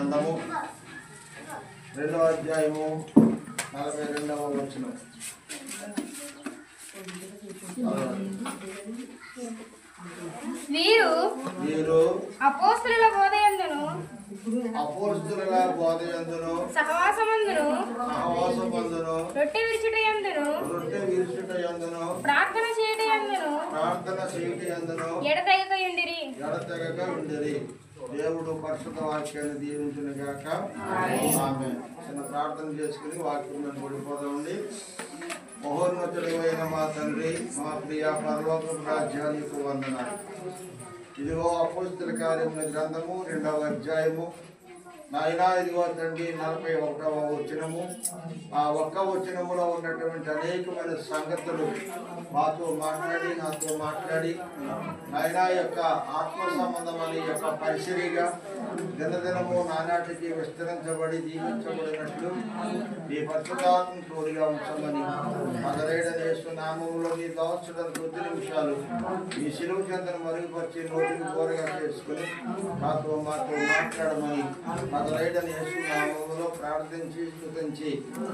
గ్రంథము 2వ అధ్యాయము 42వ వచనం. వీరు అపోస్తలుల బోధయందును సహవాసమందును రొట్టె విరుచుట యందును ప్రార్థన చేయుట యందును ఎడతెగక ఉండిరి. దేవుడు పరిశుద్ధ వాక్యాన్ని దీవించును గాక. ఆమేన్. చిన్న ప్రార్థన చేసుకుని వాక్యం పడిపోదామండి. మహోన్నతుడైన మా తండ్రి, మా ప్రియ పరలోకపు రాజ్యానికి వందనాలు. ఇదిగో అపోస్తలుల కార్యముల గ్రంథము 2వ అధ్యాయము నాయనా, ఇదిగో తండ్రి 41వ వచనము. ఆ ఒక్క వచనములో ఉన్నటువంటి అనేకమైన సంగతులు నాతో మాట్లాడి నాయనా యొక్క ఆత్మ సంబంధమని యొక్క పరిసరిగా దినదినము నానాటికి విస్తరించబడి దీవించబడినట్లు ఈ పరిశుద్ధాత్మ తోడుగా ఉంచమని మగరేడనేసు నామములో నీ దాల్చడం కొద్ది నిమిషాలు ఈ శిలువ చెంతను మరుగుపరిచి నోటికి కోరగా చేసుకుని మాతో మాట్లాడమని మగరేడని యేసు నామములో ప్రార్థించి స్తుతించి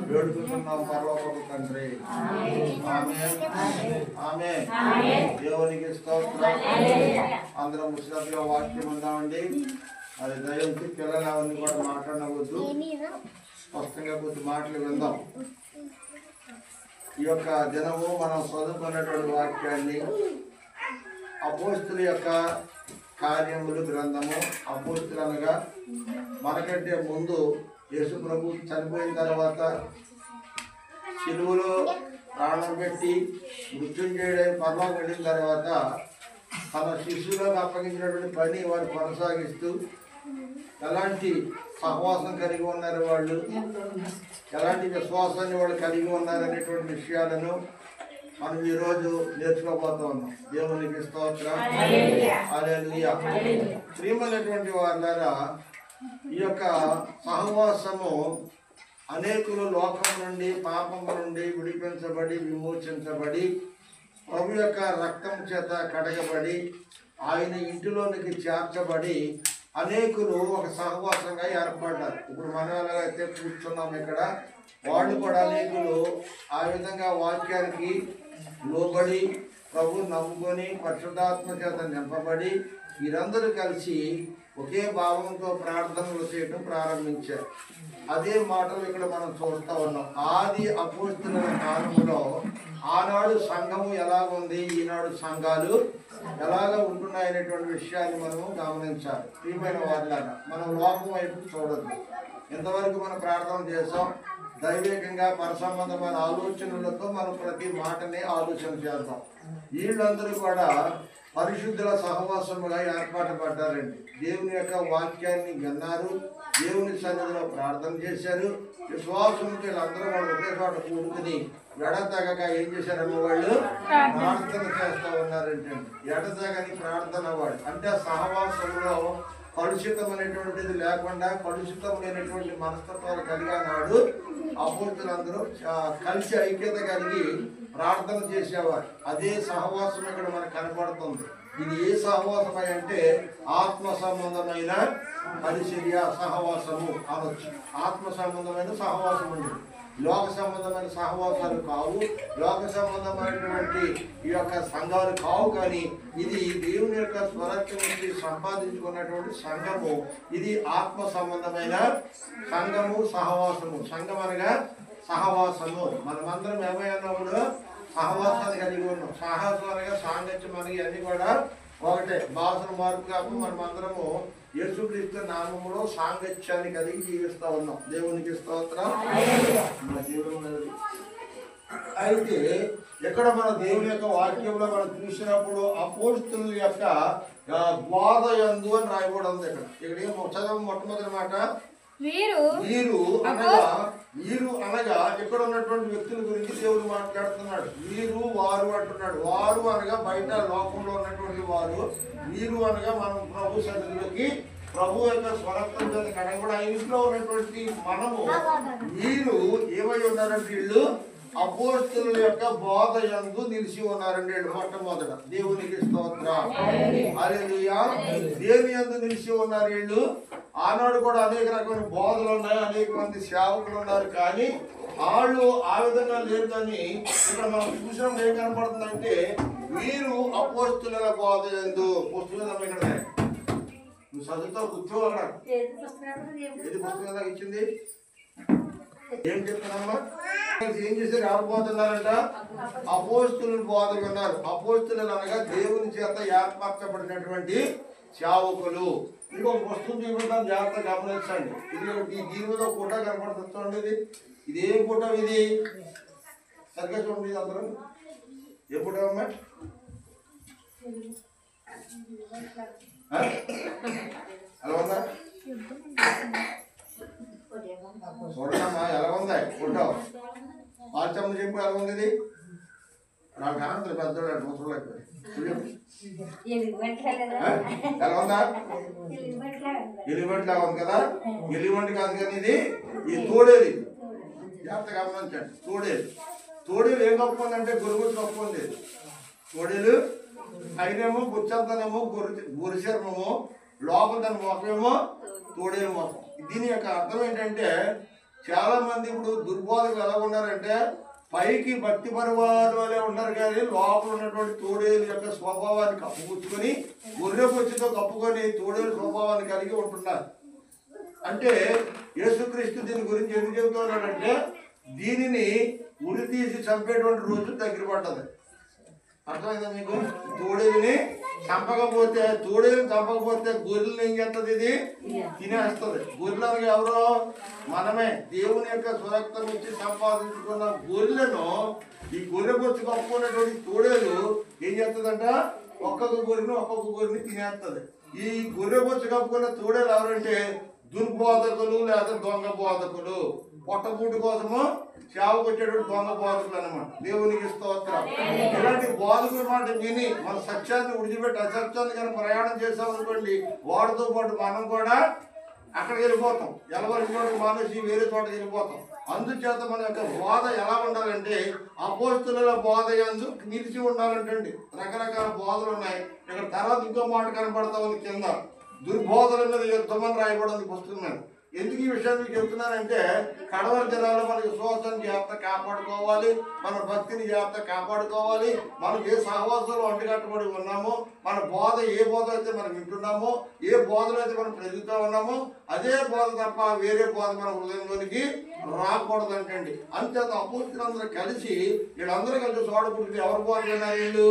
వేడుకుంటున్నాం పరలోకపు తండ్రి. ఆమేన్. ఆమేన్. దేవునికి స్తోత్రం. అందరం శ్రద్ధగా వాక్యం ఉందామండి. అది దయవుంచి పిల్లలు అవన్నీ కూడా మాట్లాడవద్దు, స్పష్టంగా కొద్ది మాటలు విందాం. ఈ యొక్క దినము మనం చదువుకున్నటువంటి వాక్యాన్ని అపోస్తలుల యొక్క కార్యములు గ్రంథము. అపోస్తలులు అనగా మనకంటే ముందు యేసు ప్రభు చనిపోయిన తర్వాత శిలువలో ప్రాణం పెట్టి మృత్యుంజయుడై పరలోకం వెళ్ళిన తర్వాత తన శిష్యులకు అప్పగించినటువంటి పని వారు కొనసాగిస్తూ ఎలాంటి సహవాసం కలిగి ఉన్నారు, వాళ్ళు ఎలాంటి విశ్వాసాన్ని వాళ్ళు కలిగి ఉన్నారనేటువంటి విషయాలను మనం ఈరోజు నేర్చుకోబోతూ ఉన్నాం. దేవునికి స్తోత్రం. హల్లెలూయా. ప్రియమైనటువంటి వాళ్ళారా, ఈ యొక్క సహవాసము అనేకులు లోకం నుండి పాపము నుండి విడిపించబడి విమోచించబడి ప్రభు యొక్క రక్తం చేత కడగబడి ఆయన ఇంటిలోనికి చేర్చబడి అనేకులు ఒక సహవాసంగా ఏర్పడ్డారు. ఇప్పుడు మనం ఎలాగైతే కూర్చున్నాం ఇక్కడ, వాళ్ళు కూడా అనేకులు ఆ విధంగా వాక్యానికి లోబడి ప్రభు నమ్ముకొని పరిశుద్ధాత్మ చేత నింపబడి వీరందరూ కలిసి ఒకే భావంతో ప్రార్థనలు చేయడం ప్రారంభించారు. అదే మాటలు ఇక్కడ మనం చూస్తూ ఉన్నాం. ఆది అపోస్తలుల కాలంలో ఆనాడు సంఘము ఎలాగుంది, ఈనాడు సంఘాలు ఎలాగ ఉంటున్నాయనేటువంటి విషయాన్ని మనము గమనించాలి. ప్రియమైన వారిలాగా మనం లోకం వైపు చూడద్దు. ఇంతవరకు మనం ప్రార్థన చేసాం. దైవికంగా పరసంబంధమైన ఆలోచనలతో మనం ప్రతి మాటని ఆలోచన చేద్దాం. వీళ్ళందరూ కూడా పరిశుద్ధుల సహవాసముగా ఏర్పాటు పడ్డారండి. దేవుని యొక్క వాక్యాన్ని విన్నారు, దేవుని సన్నిధిలో ప్రార్థన చేశారు. విశ్వాసంతో వీళ్ళందరూ వాళ్ళు ఒకే చోట కూడుకుని ఎడతెగక ఏం చేశారన్న వాళ్ళు ప్రార్థన చేస్తూ ఉన్నారంటే, ఎడతెగని ప్రార్థన వాడు అంటే సహవాసంలో కలుషితం అనేటువంటిది లేకుండా కలుషితం లేనటువంటి మనస్తత్వాలు కలిగినాడు. అపోస్తలులందరూ కలిసి ఐక్యత కలిగి ప్రార్థన చేసేవారు. అదే సహవాసం ఇక్కడ మనకు కనపడుతుంది. ఇది ఏ సహవాసం అంటే ఆత్మ సంబంధమైన పరిచర్య సహవాసము అనొచ్చు. ఆత్మ సంబంధమైన సహవాసం ఉంది. లోక సంబంధమైన సహవాసాలు కావు, లోక సంబంధమైనటువంటి ఈ యొక్క సంఘాలు కావు. కానీ ఇది దేవుని యొక్క స్వరక్షణ నుంచి సంపాదించుకున్నటువంటి సంఘము. ఇది ఆత్మ సంబంధమైన సంఘము, సహవాసము. సంఘం అనగా సహవాసము. మనమందరం ఏమైనప్పుడు సహవాసాన్ని కలిగి ఉన్నాం. సహవాసం అనగా సాంగత్యం మనకి అన్ని కూడా ఒకటే. భాషను మార్పు కాకుండా మనమందరము యేసుక్రీస్తు నామములో సాంగత్యాన్ని కలిగి జీవిస్తూ ఉన్నాం. దేవునికి స్తోత్రం. అయితే ఇక్కడ మన దేవుని యొక్క వాక్యంలో మనం చూసినప్పుడు అపోస్తలుల యొక్క బోధయందు అని రాయబడి ఉంది. ఇక్కడ చదవ మొట్టమొదటి మాట వీరు అనగా ఇక్కడ ఉన్నటువంటి వ్యక్తుల గురించి దేవుడు మాట్లాడుతున్నాడు. వీరు వారు అంటున్నాడు. వారు అనగా బయట లోకంలో ఉన్నటువంటి వారు, వీరు అనగా మనం ప్రభు సన్నిధిలోకి ప్రభు యొక్క స్వరత్వం కనబడి ఇంట్లో ఉన్నటువంటి మనము. వీరు ఏమై ఉన్నారంటే వీళ్ళు అపోస్తుల యొక్క బోధ యందు నిలిచి ఉన్నారండి. మొట్టమొదట దేవునికి స్తోత్రం. హల్లెలూయా. దేని యందు నిలిచి ఉన్నారు వీళ్ళు? ఆనాడు కూడా అనేక రకమైన బోధలు ఉన్నాయి, అనేక మంది సేవకులు ఉన్నారు, కానీ వాళ్ళు ఆ విధంగా లేరు. కానీ ఇక్కడ మనం చూసినప్పుడు ఏం కనపడుతుందంటే వీరు అపోస్తుల బోధ యందు. పుస్తకం ఇక్కడ నువ్వు చదువుతావు, కూర్చో. అక్కడ ఏది పుస్తకం దాకా ఇచ్చింది? ఏం చెప్తున్నామా? ఏం చేశారు? ఎవరు పోతున్నారంట? అపోస్తుల బోధ విన్నారు. అపోస్తులు అనగా దేవుని చేత ఏర్పరచబడినటువంటి సేవకులు. ఇంకొక పుస్తకం చూపిస్తాం, జాగ్రత్త గమనించండి. ఇది దీని మీద ఫోటో కనపడుతుంది చూడండి. ఇది ఏం ఫోటో? ఇది సరిగ్గా చూడండి. ఇది అందరూ ఏ ఫోటో అమ్మా? అలా ఉందా? చూడమ్మా ఎలా ఉందా ఫోటో? పాల్చమ్మ చెప్పు ఎలా ఉంది ఇది? నాకు ఆనందం పెద్దోడు ముసలి ఎలా ఉందా? ఎలిమెంట్ లాగా ఉంది కదా? ఎలిమెంట్ కాదు కానీ ఇది తోడేది. జాగ్రత్త గమనించండి. తోడేలు ఏం గొప్ప ఉందంటే గొరుగు గొప్ప ఉంది. తోడేలు అయినేమో గుచ్చంతనేమో గొరి చర్మము, లోపల దాని మొఖమేమో తోడేలు మొఖం. దీని యొక్క అర్థం ఏంటంటే చాలా మంది ఇప్పుడు దుర్బోధకులు ఎలా ఉన్నారంటే పైకి భక్తి పరివారు వలె ఉన్నారు, కానీ లోపల ఉన్నటువంటి తోడేలు యొక్క స్వభావాన్ని కప్పుపుచ్చుకొని గొర్రె పొచ్చితో కప్పుకొని తోడేలు స్వభావాన్ని కలిగి ఉంటున్నారు. అంటే యేసుక్రీస్తు దీని గురించి ఎందుకు చెబుతున్నాడంటే దీనిని ఉరి తీసి చంపేటువంటి రోజు దగ్గర పడ్డది. అర్థమైందా మీకు? తోడేలుని చంపకపోతే గొర్రెలను ఏం చేస్తుంది? ఇది తినేస్తుంది. గొర్రెలను ఎవరో మనమే దేవుని యొక్క స్వరక్తం ఇచ్చి సంపాదించుకున్న గొర్రెలను ఈ గొర్రె పొచ్చు కప్పుకున్నటువంటి తోడేలు ఏం చేస్తుందంట? ఒక్కొక్క గొర్రెని తినేస్తుంది. ఈ గొర్రె పొచ్చు కప్పుకున్న తోడేలు ఎవరంటే దుర్బోధకులు లేదా దొంగ బోధకులు. పొట్టగూటి కోసము సేవకు వచ్చేటువంటి దొంగ బోధకులు అనమాట. దేవునికి స్తోత్రం. ఇలాంటి బోధకుల మాట విని మన సత్యాన్ని విడిచిపెట్టి అసత్యాన్ని కానీ ప్రయాణం చేసామనుకోండి, వాడితో పాటు మనం కూడా అక్కడికి వెళ్ళిపోతాం. ఎలవలసినోడికి మానేసి వేరే చోటకి వెళ్ళిపోతాం. అందుచేత మన యొక్క బోధ ఎలా ఉండాలంటే అపోస్తుల బోధ యందు నిలిచి ఉండాలంటండి. రకరకాల బోధలు ఉన్నాయి. ఇక్కడ తర్వాత ఇంకో మాట కనపడతా ఉంది కింద, దుర్బోధల మీద యుద్ధమని రాయబడింది పుస్తకం మీద. ఎందుకు ఈ విషయాన్ని మీకు చెప్తున్నానంటే కడవరి దినాల్లో మన విశ్వాసాన్ని జాగ్రత్త కాపాడుకోవాలి, మన భక్తిని జాగ్రత్త కాపాడుకోవాలి. మనం ఏ సహవాసంలో అంటుకట్టబడి ఉన్నామో, మన బోధ ఏ బోధ అయితే మనం వింటున్నామో, ఏ బోధలో అయితే మనం పెరుగుతూ ఉన్నామో అదే బోధ తప్ప వేరే బోధ మన హృదయంలోనికి రాకూడదంటండి. అంతేత అపోస్తులందరూ కలిసి వీళ్ళందరూ కలిసి చోడపుట్టి ఎవరి బోధ విన్నారు? వీళ్ళు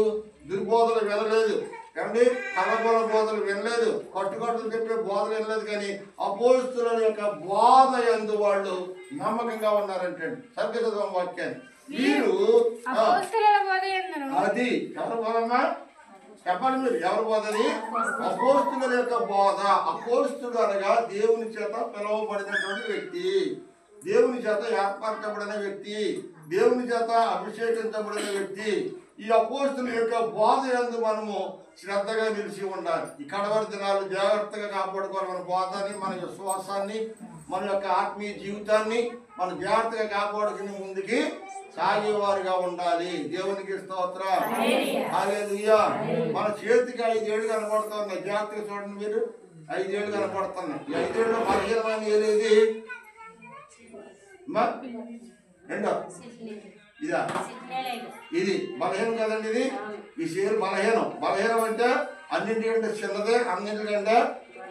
దుర్బోధలు వినలేదు కాబట్టి కలబోల బోధలు వినలేదు, కట్టుకట్టులు చెప్పే బోధలు వినలేదు, కానీ అపోస్తుల యొక్క బోధ యందు వాళ్ళు నమ్మకంగా ఉన్నారంటే. సత్యదం వాక్యాన్ని వీరు అది ఎవరు బోధమ్మా? చెప్పండి మీరు, ఎవరు బోధని? అపోస్తుల యొక్క బోధ. అపోస్తుడు అనగా దేవుని చేత పిలువబడినటువంటి వ్యక్తి, దేవుని చేత ఏర్పరచబడిన వ్యక్తి, దేవుని చేత అభిషేకించబడిన వ్యక్తి. ఈ అపోస్తుల యొక్క బోధ యందు మనము శ్రద్ధగా నిలిచి ఉండాలి. ఈ కడవరి దినాలు జాగ్రత్తగా కాపాడుకోవాలి. మన బోధాన్ని, మన విశ్వాసాన్ని, మన యొక్క ఆత్మీయ జీవితాన్ని మనం జాగ్రత్తగా కాపాడుకుని ముందుకి సాగేవారుగా ఉండాలి. దేవునికి స్తోత్రం. హల్లెలూయా. మన చేతికి 5 ఏళ్ళు కనపడుతున్నాయి. జాగ్రత్తగా చూడండి మీరు, 5 ఏళ్ళు కనపడుతున్నాయి. ఈ 5 ఏళ్ళు బలహీనమైన ఏది? రెండో ఇదా? ఇది బలహీనం కదండి. ఇది ఈ షేరు బలహీనం అంటే అన్నింటికంటే చిన్నదే, అన్నింటికంటే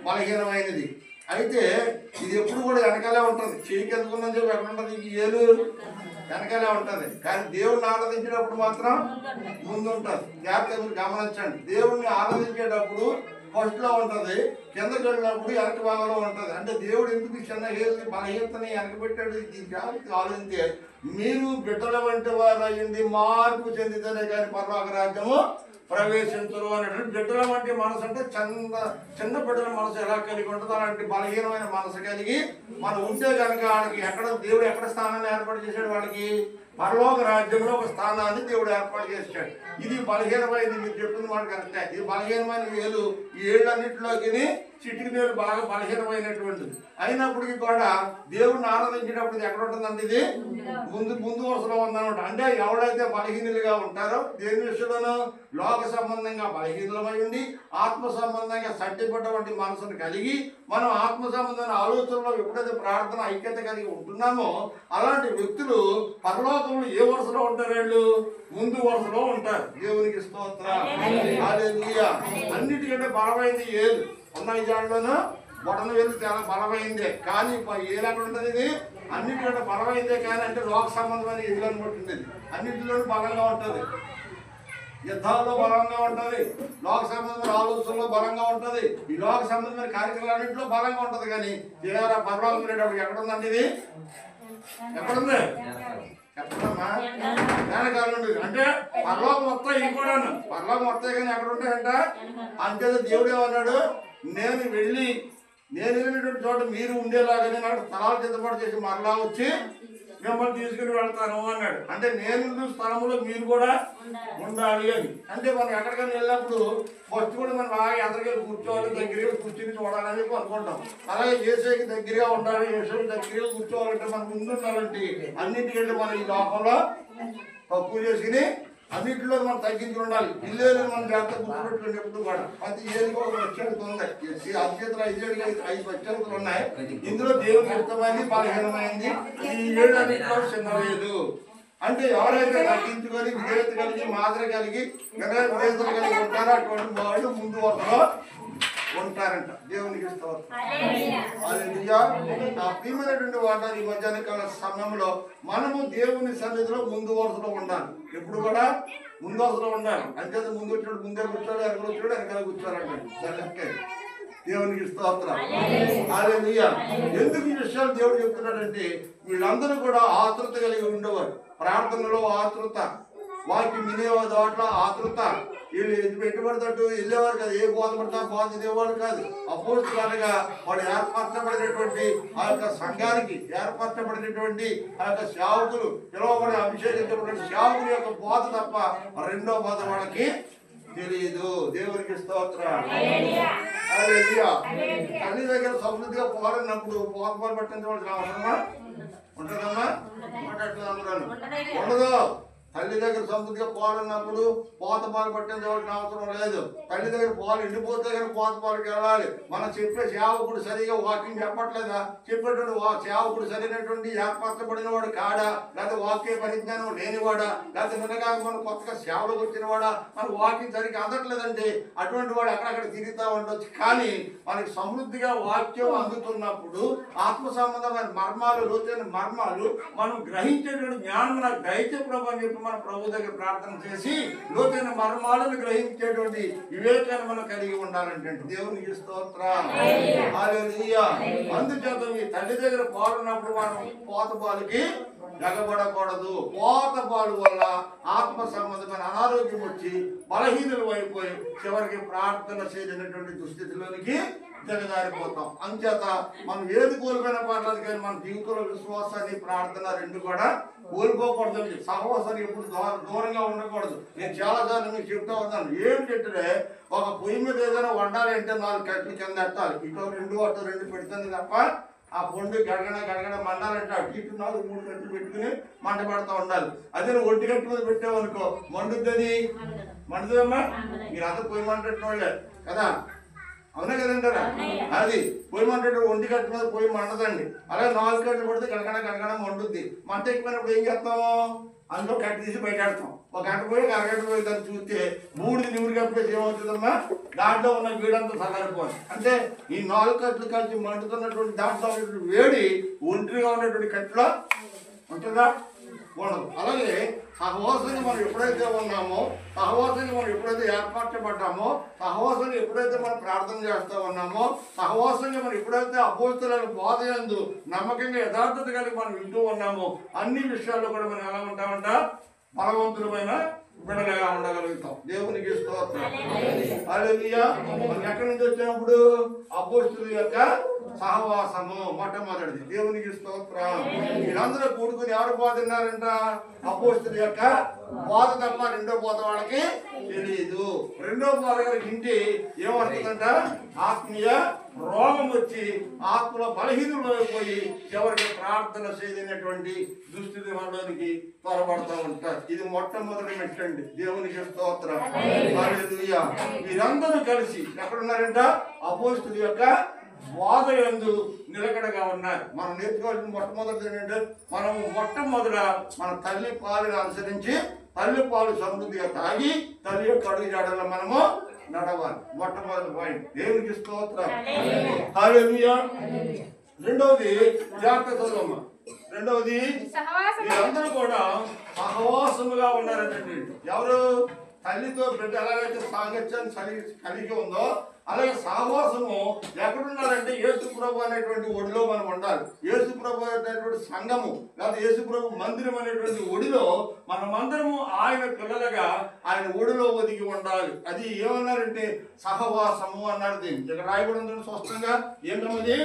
బలహీనమైనది. అయితే ఇది ఎప్పుడు కూడా వెనకాలే ఉంటుంది. చేయికి ఎందుకున్నది చెప్పి ఎక్కడ ఉంటుంది? ఈ ఏలు వెనకాలే ఉంటుంది, కానీ దేవుణ్ణి ఆరాధించేటప్పుడు మాత్రం ముందు ఉంటుంది. జాగ్రత్తగా మీరు గమనించండి. దేవుణ్ణి ఆరాధించేటప్పుడు ఫస్ట్ లో ఉంటుంది, కిందకి వెళ్ళినప్పుడు వెనక భాగంలో ఉంటుంది. అంటే దేవుడు ఎందుకు చిన్న హేల్ని బలహీనతని వెనక పెట్టాడు? ఈ జాగ్రత్త ఆలోచించే మీరు బిడ్డల వంటి వారు అయ్యింది మార్పు చెందితేనే కానీ పరలోక రాజ్యము ప్రవేశించరు అనేటువంటి. బిడ్డల వంటి మనసు అంటే చిన్న బిడ్డల మనసు ఎలా కలిగి ఉంటుందో అలాంటి బలహీనమైన మనసు కలిగి మనం ఉంటే కనుక వాళ్ళకి దేవుడు ఎక్కడ స్థానాన్ని ఏర్పాటు చేశాడు? వాళ్ళకి పరలోక రాజ్యంలో ఒక స్థానాన్ని దేవుడు ఏర్పాటు చేశాడు. ఇది బలహీనమైనది, మీరు చెప్పింది మాట కరెక్టే. ఇది బలహీనమైన వేలు, ఈ ఏళ్ళన్నింటిలోకి చిటికి వేలు బాగా బలహీనమైనటువంటిది. అయినప్పటికీ కూడా దేవుడిని ఆరాధించేటప్పుడు ఎక్కడ ఉంటుందంటే ఇది ముందు వరుసలో ఉందన్నమాట. అంటే ఎవరైతే బలహీనులుగా ఉంటారో దేని విషయంలోనూ లోక సంబంధంగా బలహీనమై ఉండి ఆత్మ సంబంధంగా సట్టిపడ్డటువంటి మనసును కలిగి మనం ఆత్మ సంబంధమైన ఆలోచనలో ఎప్పుడైతే ప్రార్థన ఐక్యత కలిగి ఉంటున్నామో అలాంటి వ్యక్తులు పరలోకంలో ఏ వరుసలో ఉంటారు? వీళ్ళు ముందు వరుసలో ఉంటారు. దేవునికి స్తోత్రం. హల్లెలూయా. అన్నిటికంటే బలమైంది ఏలు ఉన్న జాడలోనూ బొటన వేలు చాలా బలమైందే, కానీ ఏలు ఎక్కడ ఉంటుంది? ఇది అన్నిటికంటే బలమైందే, కానీ అంటే లోక సంబంధమైన ఇల్లు అనుకుంటుంది. అన్నింటిలోనూ బలంగా ఉంటుంది, యుద్ధాల్లో బలంగా ఉంటుంది, లోక సంబంధమైన ఆలోచనలో బలంగా ఉంటుంది, ఈ లోక సంబంధమైన కార్యక్రమాలన్నింటిలో బలంగా ఉంటుంది. కానీ తీవ్ర పరలోకం వెళ్ళేటప్పుడు ఎక్కడ ఉందండి? ఇది ఎక్కడుంది? చెప్పమ్మా. జ్ఞానకాలం ఉండేది అంటే పరలోకం వస్తాయి, ఇవి కూడా పరలోకం వస్తాయి, కానీ ఎక్కడ ఉంటాయంట? అంతే దేవుడు ఏమన్నాడు? నేను వెళ్ళినటువంటి చోట మీరు ఉండేలాగానే నాకు స్థలాలు సిద్ధపాటు చేసి మరలా వచ్చి మిమ్మల్ని తీసుకుని వెళ్తాను అన్నాడు. అంటే నేను స్థలంలో మీరు కూడా ఉండాలి అని. అంటే మనం ఎక్కడికైనా వెళ్ళినప్పుడు ఫస్ట్ కూడా మనం బాగా ఎదరికెళ్ళి కూర్చోవాలి, దగ్గరగా కూర్చుని చూడాలని చెప్పి అనుకుంటాం. అలాగే ఏసైకి దగ్గరగా ఉండాలి, ఏసైకి దగ్గరగా కూర్చోవాలంటే మనం ముందు ఉండాలంటే అన్నింటికంటే మనం ఈ లోకంలో తక్కువ చేసుకుని అన్నింటిలో మనం తగ్గించి ఉండాలి. ఇల్లు మనం జాగ్రత్త గుర్తుపెట్టుకుని ఎప్పుడు కూడా ప్రతి ఏళ్ళకి ఒక ప్రత్యేకత ఉంది. అధ్యతలు 5 ప్రత్యేకతలు ఉన్నాయి. ఇందులో దేవుని ఇష్టమైంది, బలహీనమైంది, ఈ 7 అన్నింటిలో చిన్నలేదు. అంటే ఎవరైతే తగ్గించుకొని విధేయత కలిగి మాదిరి కలిగి విధేయతలు కలిగి ఉంటారో అటువంటి వాళ్ళు ముందు వరుసలో ఉంటారంట. దేవునికి నా ప్రియమైనటువంటి వాటి ఈ మధ్యాహ్న కాల సమయంలో మనము దేవుని సన్నిధిలో ముందు వరుసలో ఉండాలి. ఎప్పుడు కూడా ముందు వరుసలో ఉండాలి. అంటే ముందు వచ్చాడు ముందే కూర్చోడు, వెనకాల వచ్చాడు వెనకాల కూర్చోాలంటే దేవునికి స్తోత్రం. హల్లెలూయా. ఎందుకు ఈ విషయాలు దేవుడు చెప్తున్నాడంటే వీళ్ళందరూ కూడా ఆతృత కలిగి ఉండేవారు. ప్రార్థనలో ఆతృత, వాక్యం వినే దాంట్లో ఆతృత. వీళ్ళు పెట్టుబడితట్టు వెళ్ళేవారు కాదు, ఏ బోధ పడతా బోధ ఇదేవాడు కాదు. అపోస్తులుగా వాడు ఏర్పరచబడినటువంటి ఆ యొక్క సంఘానికి ఏర్పరచబడినటువంటి ఆ యొక్క సేవకులు పిలువబడి అభిషేకించబడిన సేవకుల యొక్క బోధ తప్ప రెండో బోధ వాళ్ళకి తెలియదు. దేవునికి స్తోత్రం. హల్లెలూయా. తల్లి దగ్గర సమృద్ధిగా పోరాడినప్పుడు పోతపాలు పట్టించవలసిన అవసరమా ఉంటుందమ్మా? ఉండదు. తల్లి దగ్గర సమృద్ధిగా పాలున్నప్పుడు పోతపాలు పట్టించవలసిన అవసరం లేదు. తల్లి దగ్గర పాలు ఎండిపోతే కానీ పోతపాలకి వెళ్ళాలి. మనం చెప్పే సేవకుడు సరిగా వాక్యం చెప్పట్లేదా? చెప్పేటువంటి సేవకుడు సరైనటువంటి ఏర్పరచబడిన వాడు కాడా, లేకపోతే వాక్య పరిజ్ఞానం లేనివాడా, లేకపోతే నిన్నగా మనం కొత్తగా సేవలకు వచ్చిన వాడా, మన వాక్యం సరిగ్గా అందట్లేదంటే అటువంటి వాడు అక్కడక్కడ తిరుగుతూ ఉండొచ్చు. కానీ మనకి సమృద్ధిగా వాక్యం అందుతున్నప్పుడు ఆత్మ సంబంధమైన మర్మాలు, లోతైన మర్మాలు మనం గ్రహించేటువంటి జ్ఞానం నాకు దయచే ప్రభు అని చెప్పి మన ప్రభు దగ్గర ప్రార్థన చేసి లోతైన మర్మాలను గ్రహించేటువంటి వివేకాన్ని మనం కలిగి ఉండాలంటే దేవునికి స్తోత్రం. హల్లెలూయా. అందుచేత మీ తల్లి దగ్గర పాలున్నప్పుడు మనం పోతపాలుకి ఎగబడకూడదు. పోతపాలు వల్ల ఆత్మ సంబంధమైన అనారోగ్యం వచ్చి బలహీనలు అయిపోయి చివరికి ప్రార్థన చేయనటువంటి దుస్థితిలోనికి దిగజారిపోతాం. అంచేత మనం ఏది కోల్పోయిన పర్లేదు, కానీ మన జీవితంలో విశ్వాసాన్ని ప్రార్థన రెండు కూడా కోల్పోకూడదు. సహవాసాన్ని ఎప్పుడు దూరంగా ఉండకూడదు. నేను చాలాసార్లు మీకు చెప్తా ఉన్నాను. ఏంటంటే ఒక పొయ్యి మీద ఏదైనా వండాలి అంటే 4 కట్లు కింద పెట్టాలి. ఇటు 2 పెడుతుంది తప్ప ఆ పొండు గడగడ మండాలంటే అటు ఇటు 4-3 కట్లు పెట్టుకుని మంట పెడతా ఉండాలి. అదే నువ్వు 1 కట్టు మీద పెట్టావనుకో మండుద్దని. మండుదమ్మా? మీరు అంతా పొయ్యి మంటట్టు వాళ్ళే కదా, అవునా కదంటారా? అది పొయ్యి మంట 1 కట్టు మీద పొయ్యి మండదండి. అలాగే 4 కట్లు పడితే గడగడ మండుద్ది. మంట ఎక్కువైనప్పుడు ఏం చేస్తాము? అందులో కట్టు తీసి బయటడతాం. 1 గంట పోయి 1 అరగంట పోయి దాన్ని చూస్తే 3 నివురు కప్పేసి ఏమవుతుందమ్మా? దాంట్లో ఉన్న వేడంతా చల్లారిపోవాలి. అంటే ఈ 4 కట్లు కలిసి మండుతున్నటువంటి దాంట్లో ఉన్నటువంటి వేడి ఒంటరిగా ఉన్నటువంటి కట్టులో ఉంటుందా? ఉండదు. అలాగే సహవాసంగా మనం ఎప్పుడైతే ఉన్నామో, సహవాసంగా మనం ఎప్పుడైతే ఏర్పరచబడ్డామో, సహవాసంగా ఎప్పుడైతే మనం ప్రార్థన చేస్తూ ఉన్నామో, సహవాసంగా మనం ఎప్పుడైతే అపోస్తుల బోధ యందు నమ్మకంగా యథార్థత కలిగి మనం వింటూ ఉన్నామో అన్ని విషయాల్లో కూడా మనం ఎలా ఉంటామంట? బలవంతులమైన బిడ్డలుగా ఉండగలుగుతాం. దేవునికి స్తోత్రం. హల్లెలూయా. మనం ఎక్కడి నుంచి వచ్చినప్పుడు అపోస్తుల యొక్క సహవాసము మొట్టమొదటిది. దేవునికి స్తోత్రం. వీళ్ళందరూ కూడుకుని ఎవరు బోధ విన్నారంట? అపోస్తుల యొక్క బోధ తప్ప రెండో బోధ వాళ్ళకి తెలియదు. రెండో బోధ ఇంటి ఏమవుతుందంట? ఆత్మీయ రోగం వచ్చి ఆత్మలో బలహీనలు అయిపోయి చివరికి ప్రార్థన చేయలేనటువంటి దుస్థితి మనలోనికి త్వరపడతా ఉంటారు. ఇది మొట్టమొదటి మెట్టండి. దేవునికి స్తోత్రం. హల్లెలూయా. వీరందరూ కలిసి ఎక్కడున్నారంట? అపోస్తుల యొక్క బోధ యందు నిలకడగా ఉన్నారు. మనం నేర్చుకోవాల్సిన మొట్టమొదటి ఏంటంటే మనము మొట్టమొదట మన తల్లి పాలను అనుసరించి తల్లి పాలు సమృద్ధిగా తాగి తల్లి యొక్క అడుగు జాడల్లో మనము నడవాలి. మొట్టమొదటి పాయింట్. దేవునికి స్తోత్రం. హల్లెలూయా. రెండవది జాగ్రత్త చదవమ్మ. రెండవది వీరందరూ కూడా సహవాసముగా ఉన్నారంటే ఎవరు? తల్లితో బిడ్డ ఎలాగైతే సాంగత్యాన్ని కలిగి ఉందో అలాగే సహవాసము ఎక్కడున్నారంటే యేసు ప్రభు అనేటువంటి ఒడిలో మనం ఉండాలి. యేసు ప్రభు అనేటువంటి సంఘము లేదా యేసు ప్రభు మందిరం అనేటువంటి ఒడిలో మనమందరము ఆయన పిల్లలుగా ఆయన ఒడిలో ఒదిగి ఉండాలి. అది ఏమన్నారంటే సహవాసము అన్నారు. దీన్ని ఇక్కడ రాయబడి ఉందని స్పష్టంగా ఏంటన్నది?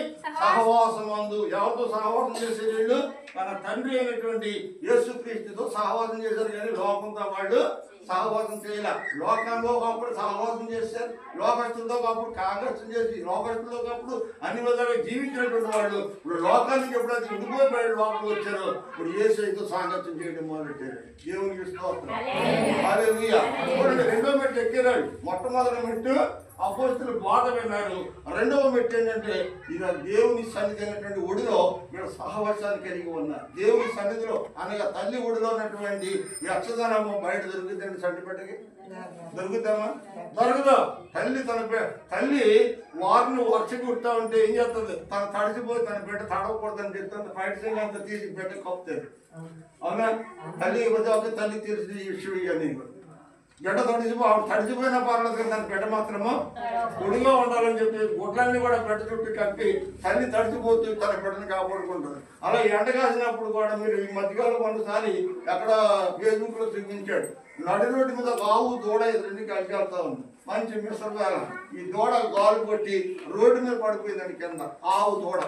సహవాసము అందు. ఎవరితో సహవాసం చేసే వీళ్ళు? తన తండ్రి అయినటువంటి యేసుక్రీస్తుతో సహవాసం చేశారు. కానీ లోకంతో వాళ్ళు సహవాసం చేయాల. లోకంలో ఒకప్పుడు సహవాసం చేశారు. లోకస్తులతో ఒకప్పుడు కాంగ్రెస్ చేసి లోకస్తులతో ఒకప్పుడు అన్ని విధాలుగా జీవించినటువంటి వాళ్ళు ఇప్పుడు లోకానికి ఎప్పుడైతే విడిపోయి లోపలికి వచ్చారో ఇప్పుడు యేసుతో సాంగత్యం చేయడం మొదలెట్టారు. దేవునికి స్తోత్రం. హల్లెలూయా. రెండో మెట్టు ఎక్కారు. మొట్టమొదటి మెట్టు అపోస్తులు బోధ విన్నారు. రెండవ మెట్టు ఏంటంటే ఇక దేవుని సన్నిధి అయినటువంటి ఒడిలో వీళ్ళు సహవాసాన్ని కలిగి ఉన్నారు. దేవుని సన్నిధిలో అనగా తల్లి ఒడిలో ఉన్నటువంటి యక్షధనము బయట దొరుకుతుందండి. సంటిపెట్టకి దొరుకుతామా? దొరకదు. తల్లి వారిని వర్ష కుడతా ఉంటే ఏం చేస్తుంది? తను తడిసిపోయి తన బిడ్డ తడవకూడదని చెప్తుంది. బయట సింగ్ అంతా తీసి బిడ్డ కప్పుతుంది. అవునా? తల్లి తల్లి తెలిసిన ఈ విషయం ఇవన్నీ బిడ్డ తడిసిపోయినా పర్లేదు. దాని బిడ్డ మాత్రము పొడిగా ఉండాలని చెప్పి గుడ్లన్నీ కూడా బిడ్డ చుట్టూ కప్పి తల్లి తడిసిపోతూ తన బిడ్డను కాపాడుకుంటారు. అలా ఎండ కాసినప్పుడు కూడా మీరు ఈ మధ్యకాలం కొన్నిసారి ఎక్కడ ఫేస్బుక్ లో చూపించాడు. నడి రోడ్డు మీద ఆవు దూడ రెండు కలిసి వెళ్తా ఉంది. మంచి మిశ్రమేళ. ఈ దూడ గాలు కొట్టి రోడ్డు మీద పడిపోయిందండి కింద. ఆవు దూడ.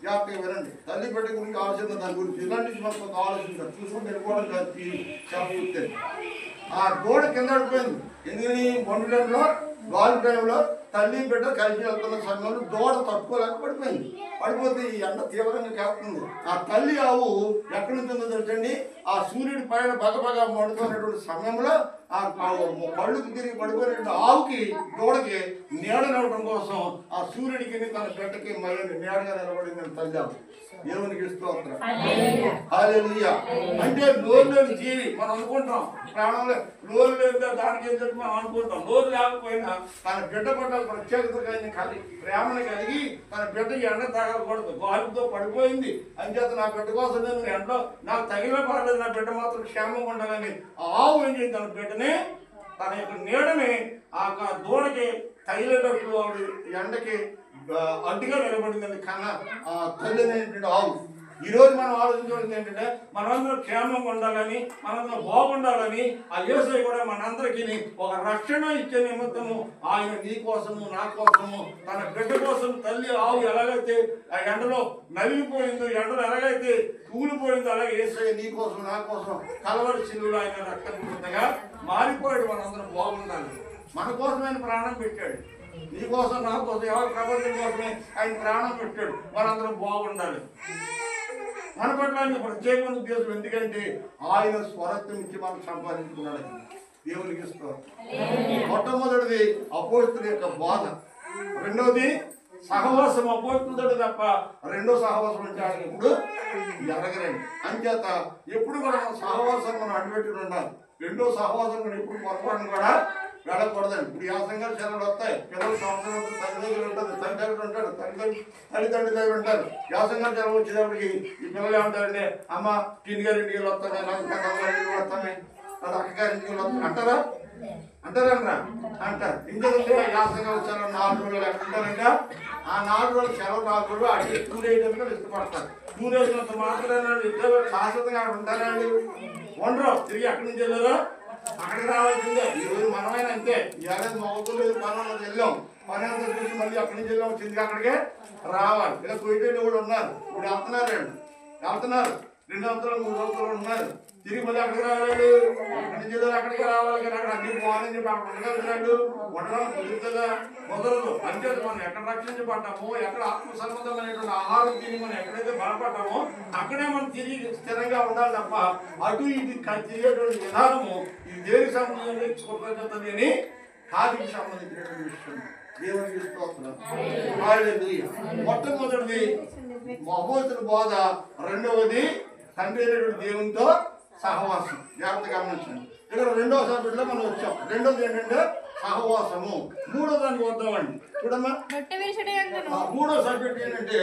జాగ్రత్తగా వినండి. తల్లి బిడ్డ గురించి ఆలోచన దాని గురించి ఇలాంటి మనకు ఆలోచించారు. చూసుకుంటే వెళ్ళిపోవడం కలిపి చెప్పి ఆ దూడ కింద పడిపోయింది. ఎందుకని? మొండు టైంలో గాలి టైంలో తల్లి బిడ్డ కలిసి వెళ్తున్న సమయంలో దూడ తట్టుకోలేక పడిపోయింది. పడిపోతే ఈ ఎండ తీవ్రంగా కాస్తుంది. ఆ తల్లి ఆవు ఎక్కడి నుంచి ఉందో తెలుసండి? ఆ సూర్యుడి పైన బగబగా మండుతున్నటువంటి సమయంలో ఆ కళ్ళుకి తిరిగి పడిపోయిన ఆవుకి దూడకి నీడనివ్వడం కోసం ఆ సూర్యుడికి తన బిడ్డకి మళ్ళీ నీడగా నిలబడిందని తల్లి ఆవు. దేవునికి స్తోత్రం. హల్లెలూయా. అంటే నోరు లేని జీవి మనం అనుకుంటాం. ప్రాణంలో నోరు లేదు దానికి ఏం చెప్పి మనం అనుకుంటాం. నోరు లేకపోయినా తన బిడ్డ పట్ల ప్రత్యేకత కలిగి ప్రేమను కలిగి తన బిడ్డ ఎండ తాగకూడదు. గాలితో పడిపోయింది అని చేత నా బిడ్డ కోసం నేను ఎండలో నాకు తగిన పర్లేదు, నా బిడ్డ మాత్రం క్షేమంగా ఉండాలని ఆవు ఏం చేసి తన బిడ్డని తన యొక్క నీడని ఆ దూడకి తగిలేటట్లు ఆవిడ ఎండకి అడ్డుగా నిలబడిందని కన్నా ఆ తల్లి అనేటువంటి ఆవు. ఈరోజు మనం ఆలోచించవలసింది ఏంటంటే మనందరూ క్షేమంగా ఉండాలని, మనందరూ బాగుండాలని ఆ యేసయ్య కూడా మనందరికీ ఒక రక్షణ ఇచ్చే నిమిత్తము ఆయన నీ కోసము నా కోసము తన బిడ్డ కోసం తల్లి ఆవు ఎలాగైతే ఆ ఎండలో నలిగిపోయిందో, ఎండలో ఎలాగైతే కూలిపోయిందో అలాగే యేసయ్య నీ కోసం నా కోసం కలవరి శిలువలో ఆయన రక్తపూర్తిగా మారిపోయాడు. మనందరం బాగుండాలి. మన కోసమైన ప్రాణం పెట్టాడు. నీ కోసం నా కోసం ఎవరి ప్రపంచం కోసమే ఆయన ప్రాణం పెట్టాడు. మనందరం బాగుండాలి. మన పట్ల ప్రత్యేకమైన ఉద్దేశం ఎందుకంటే ఆయన స్వరత్వం ఇచ్చి మనం సంపాదించుకున్నాడు. దేవునికి ఇస్తాం. మొట్టమొదటిది అపోస్తుల యొక్క బాధ. రెండోది సహవాసం. అపోస్తులుడు తప్ప రెండో సహవాసం అంటే ఇప్పుడు ఎరగరండి. అంచేత ఎప్పుడు కూడా మన సహవాసం మనం అడ్డుపెట్టుకుని ఉండాలి. రెండో సహవాసం కూడా ఎప్పుడు పొరపాటును కూడా వెళ్ళకూడదండి. ఇప్పుడు యాసంగా సెలవులు వస్తాయి. పిల్లలు సంవత్సరం తల్లి దగ్గర ఉంటుంది, తల్లి దగ్గర ఉంటాడు, తల్లిదండ్రుల దగ్గర ఉంటారు. యాసంగా సెలవు వచ్చేటప్పటికి ఈ పిల్లలు ఏమంటారంటే అమ్మ కిందిగారింటికి వెళ్ళి వస్తామే, ఇంటికి వస్తామే, అది అక్కగారింటికి వెళ్ళి వస్తాం అంటారా? అంటారనరా? అంటారు. ఇంకొకటి యాసంగా సెలవు 4 రోజులు ఎక్కడుంటారంటే ఆ 4 రోజులు సెలవు 4 రోజులు అడిగి టూర్ వేయడానికి ఇష్టపడతారు. టూర్ వేసినంత మాత్రమే ఇద్దరు శాశ్వతంగా అక్కడ ఉంటారండి. ఉండరు. తిరిగి అక్కడి నుంచి వెళ్ళారు అక్కడికి రావాల్సిందే. ఈ రోజు మనమైనా అంతే. ఏడాది మొగలు మనం వెళ్ళాం. పని అంతా చూసి మళ్ళీ అక్కడి నుంచి వెళ్ళి వచ్చింది అక్కడికే రావాలి. ఇలా కొయ్యేళ్ళు కూడా ఉన్నారు. ఇప్పుడు వెళ్తున్నారు 2 సంవత్సరాలు 3 సంవత్సరాలు ఉన్నారు. తిరిగి మళ్ళీ అక్కడికి రావాలి. అక్కడి నుంచి అక్కడికి రావాలి. కానీ అక్కడ అన్ని పోవాలని చెప్పి అక్కడ ఉండగలుగుతున్నాడు. ఉండడం కుదురుతుందా? కుదరదు. అంటే మనం ఎక్కడ రక్షించబడ్డామో, ఎక్కడ ఆత్మ సంబంధమైనటువంటి ఆహారం తిని మనం ఎక్కడైతే బలపడ్డామో అక్కడే మనం తిరిగి స్థిరంగా ఉండాలి తప్ప అటు ఇది తిరిగేటువంటి విధానము ఇది దేనికి సంబంధించి అని కాదికి సంబంధించినటువంటి విషయం. దేవునికి స్తోత్రం. హల్లెలూయా. మొట్టమొదటిది అపోస్తలుల బోధ, రెండవది తండ్రి అయినటువంటి దేవునితో సహవాసం. జాగ్రత్తగా గమనించండి. ఇక్కడ రెండవ సబ్జెక్టులో మనం వచ్చాం. రెండోది ఏంటంటే సహవాసము. మూడో దానికి వద్దామండి. చూడమ్మా, మూడో సబ్జెక్ట్ ఏంటంటే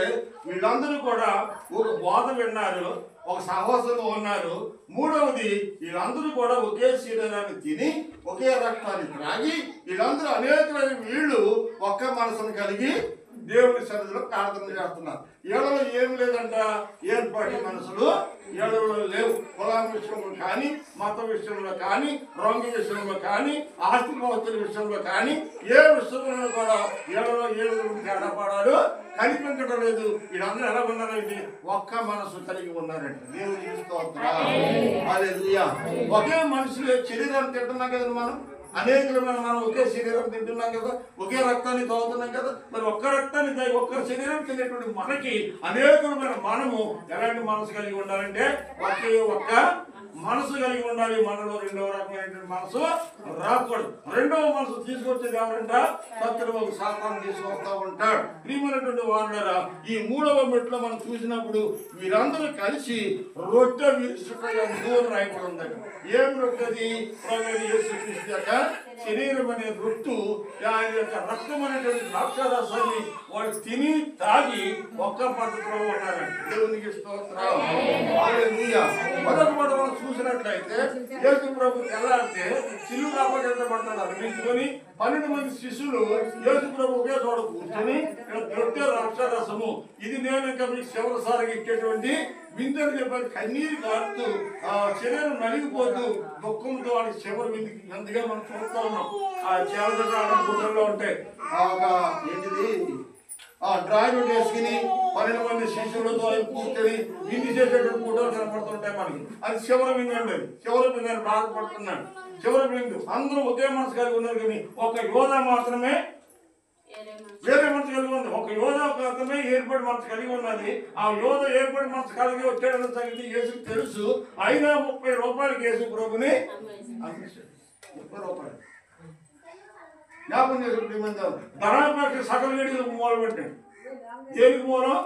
వీళ్ళందరూ కూడా ఒక బోధ విన్నారు, ఒక సహవాసంలో ఉన్నారు. మూడవది వీళ్ళందరూ కూడా ఒకే శరీరాన్ని తిని ఒకే రక్తాన్ని త్రాగి వీళ్ళందరూ అనేకమైన వీళ్ళు ఒక్క మనసును కలిగి దేవుని సన్నిధిలో ప్రార్థన చేస్తున్నారు. ఏళ్ళలో ఏమి లేదంట, ఏర్పాటి మనసులు ఏళ్ళలో లేవు. కులం విషయంలో కానీ, మత విషయంలో కానీ, రంగు విషయంలో కానీ, ఆస్తిపాస్తుల విషయంలో కానీ, ఏ విషయంలో కూడా ఏళ్ళలో ఏళ్ళు తేడా పడాడు కనిపించడం లేదు. వీళ్ళందరూ ఎలా ఉన్నారంటే ఒక్క మనసు కలిగి ఉన్నారంట. దేవుని స్తోత్రం. హల్లెలూయా. ఒకే మనుషులే శరీరాన్ని తింటున్నాం కదా మనం, అనేకమైన మనం ఒకే శరీరం తింటున్నాం కదా, ఒకే రక్తాన్ని తాగుతున్నాం కదా. మరి ఒక్క రక్తాన్ని తాగి ఒక్క శరీరం తినేటువంటి మనకి అనేకమైన మనము ఎలాంటి మనసు కలిగి ఉండాలంటే ఒకే ఒక్క మనసు కలిగి ఉండాలి. మనలో రెండవ రకమైనటువంటి మనసు రాకూడదు. రెండవ మనసు తీసుకొచ్చేది ఎవరంట? సత్తులు ఒక శాతాన్ని తీసుకొస్తా ఉంటాడు. ప్రియమైనటువంటి వారులారా, ఈ మూడవ మెట్లో మనం చూసినప్పుడు వీరందరూ కలిసి రొట్టె విరుచుటగా రాయబడి ఉందండి. ఏం రొట్టెది? ప్రభువైన యేసుక్రీస్తు యొక్క శరీరం అనే రొట్టు, ఆయన యొక్క రక్తం అనేటువంటి ద్రాక్షారసాన్ని వాళ్ళు తిని తాగి ఒక్క పద్ధతిలో ఉన్నారండి. దేవునికి స్తోత్రం. హల్లెలూయా. మొదటి మనం చూసినట్లయితే యేసు ప్రభు తెల్లారితే సిలువకు అప్పగించబడతాడు అనిపించుకొని 12 మంది శిష్యులు యేసు ప్రభు ఒకే చోట కూర్చొని రొట్టె ద్రాక్షారసము ఇది నేను ఇంకా మీకు చివరిసారిగా ఇచ్చేటువంటి విందని చెప్పారు. కన్నీరు కారుతూ శరీరం నలిగిపోతూ దుఃఖంతో వాడికి చివరి విందుకి అందుకే మనం చూస్తూ ఉన్నాం. ఆ చివరి గుడ్డల్లో ఉంటాయి ఏంటిది డ్రాయింగ్ వేసుకుని 12 మంది శిష్యులతో కూర్చొని విందు చేసేటువంటి ఫోటోలు కనపడుతుంటాయి మనకి. అది చివరి విందు అండి. చివరి విందు అని బాధపడుతున్నాడు. చివరి విందు అందరూ ఒకే మనసు కలిగి ఉన్నారు, కానీ ఒక యోధ మాత్రమే వేరే మనసు కలిగి ఉంది. ఒక యోధ మాత్రమే ఏర్పడి మనసు కలిగి ఉన్నది. ఆ యోధ ఏర్పడి మనసు కలిగి వచ్చాడన్న సంగతి యేసుకు తెలుసు. అయినా 30 రూపాయలకి యేసు ప్రభుని అనిపిస్తాడు. 30 రూపాయలు జ్ఞాపకం చేసుకుంటే ధనాపేక్ష సకల వేడికి మూల పెట్టాడు. దేనికి మూలం?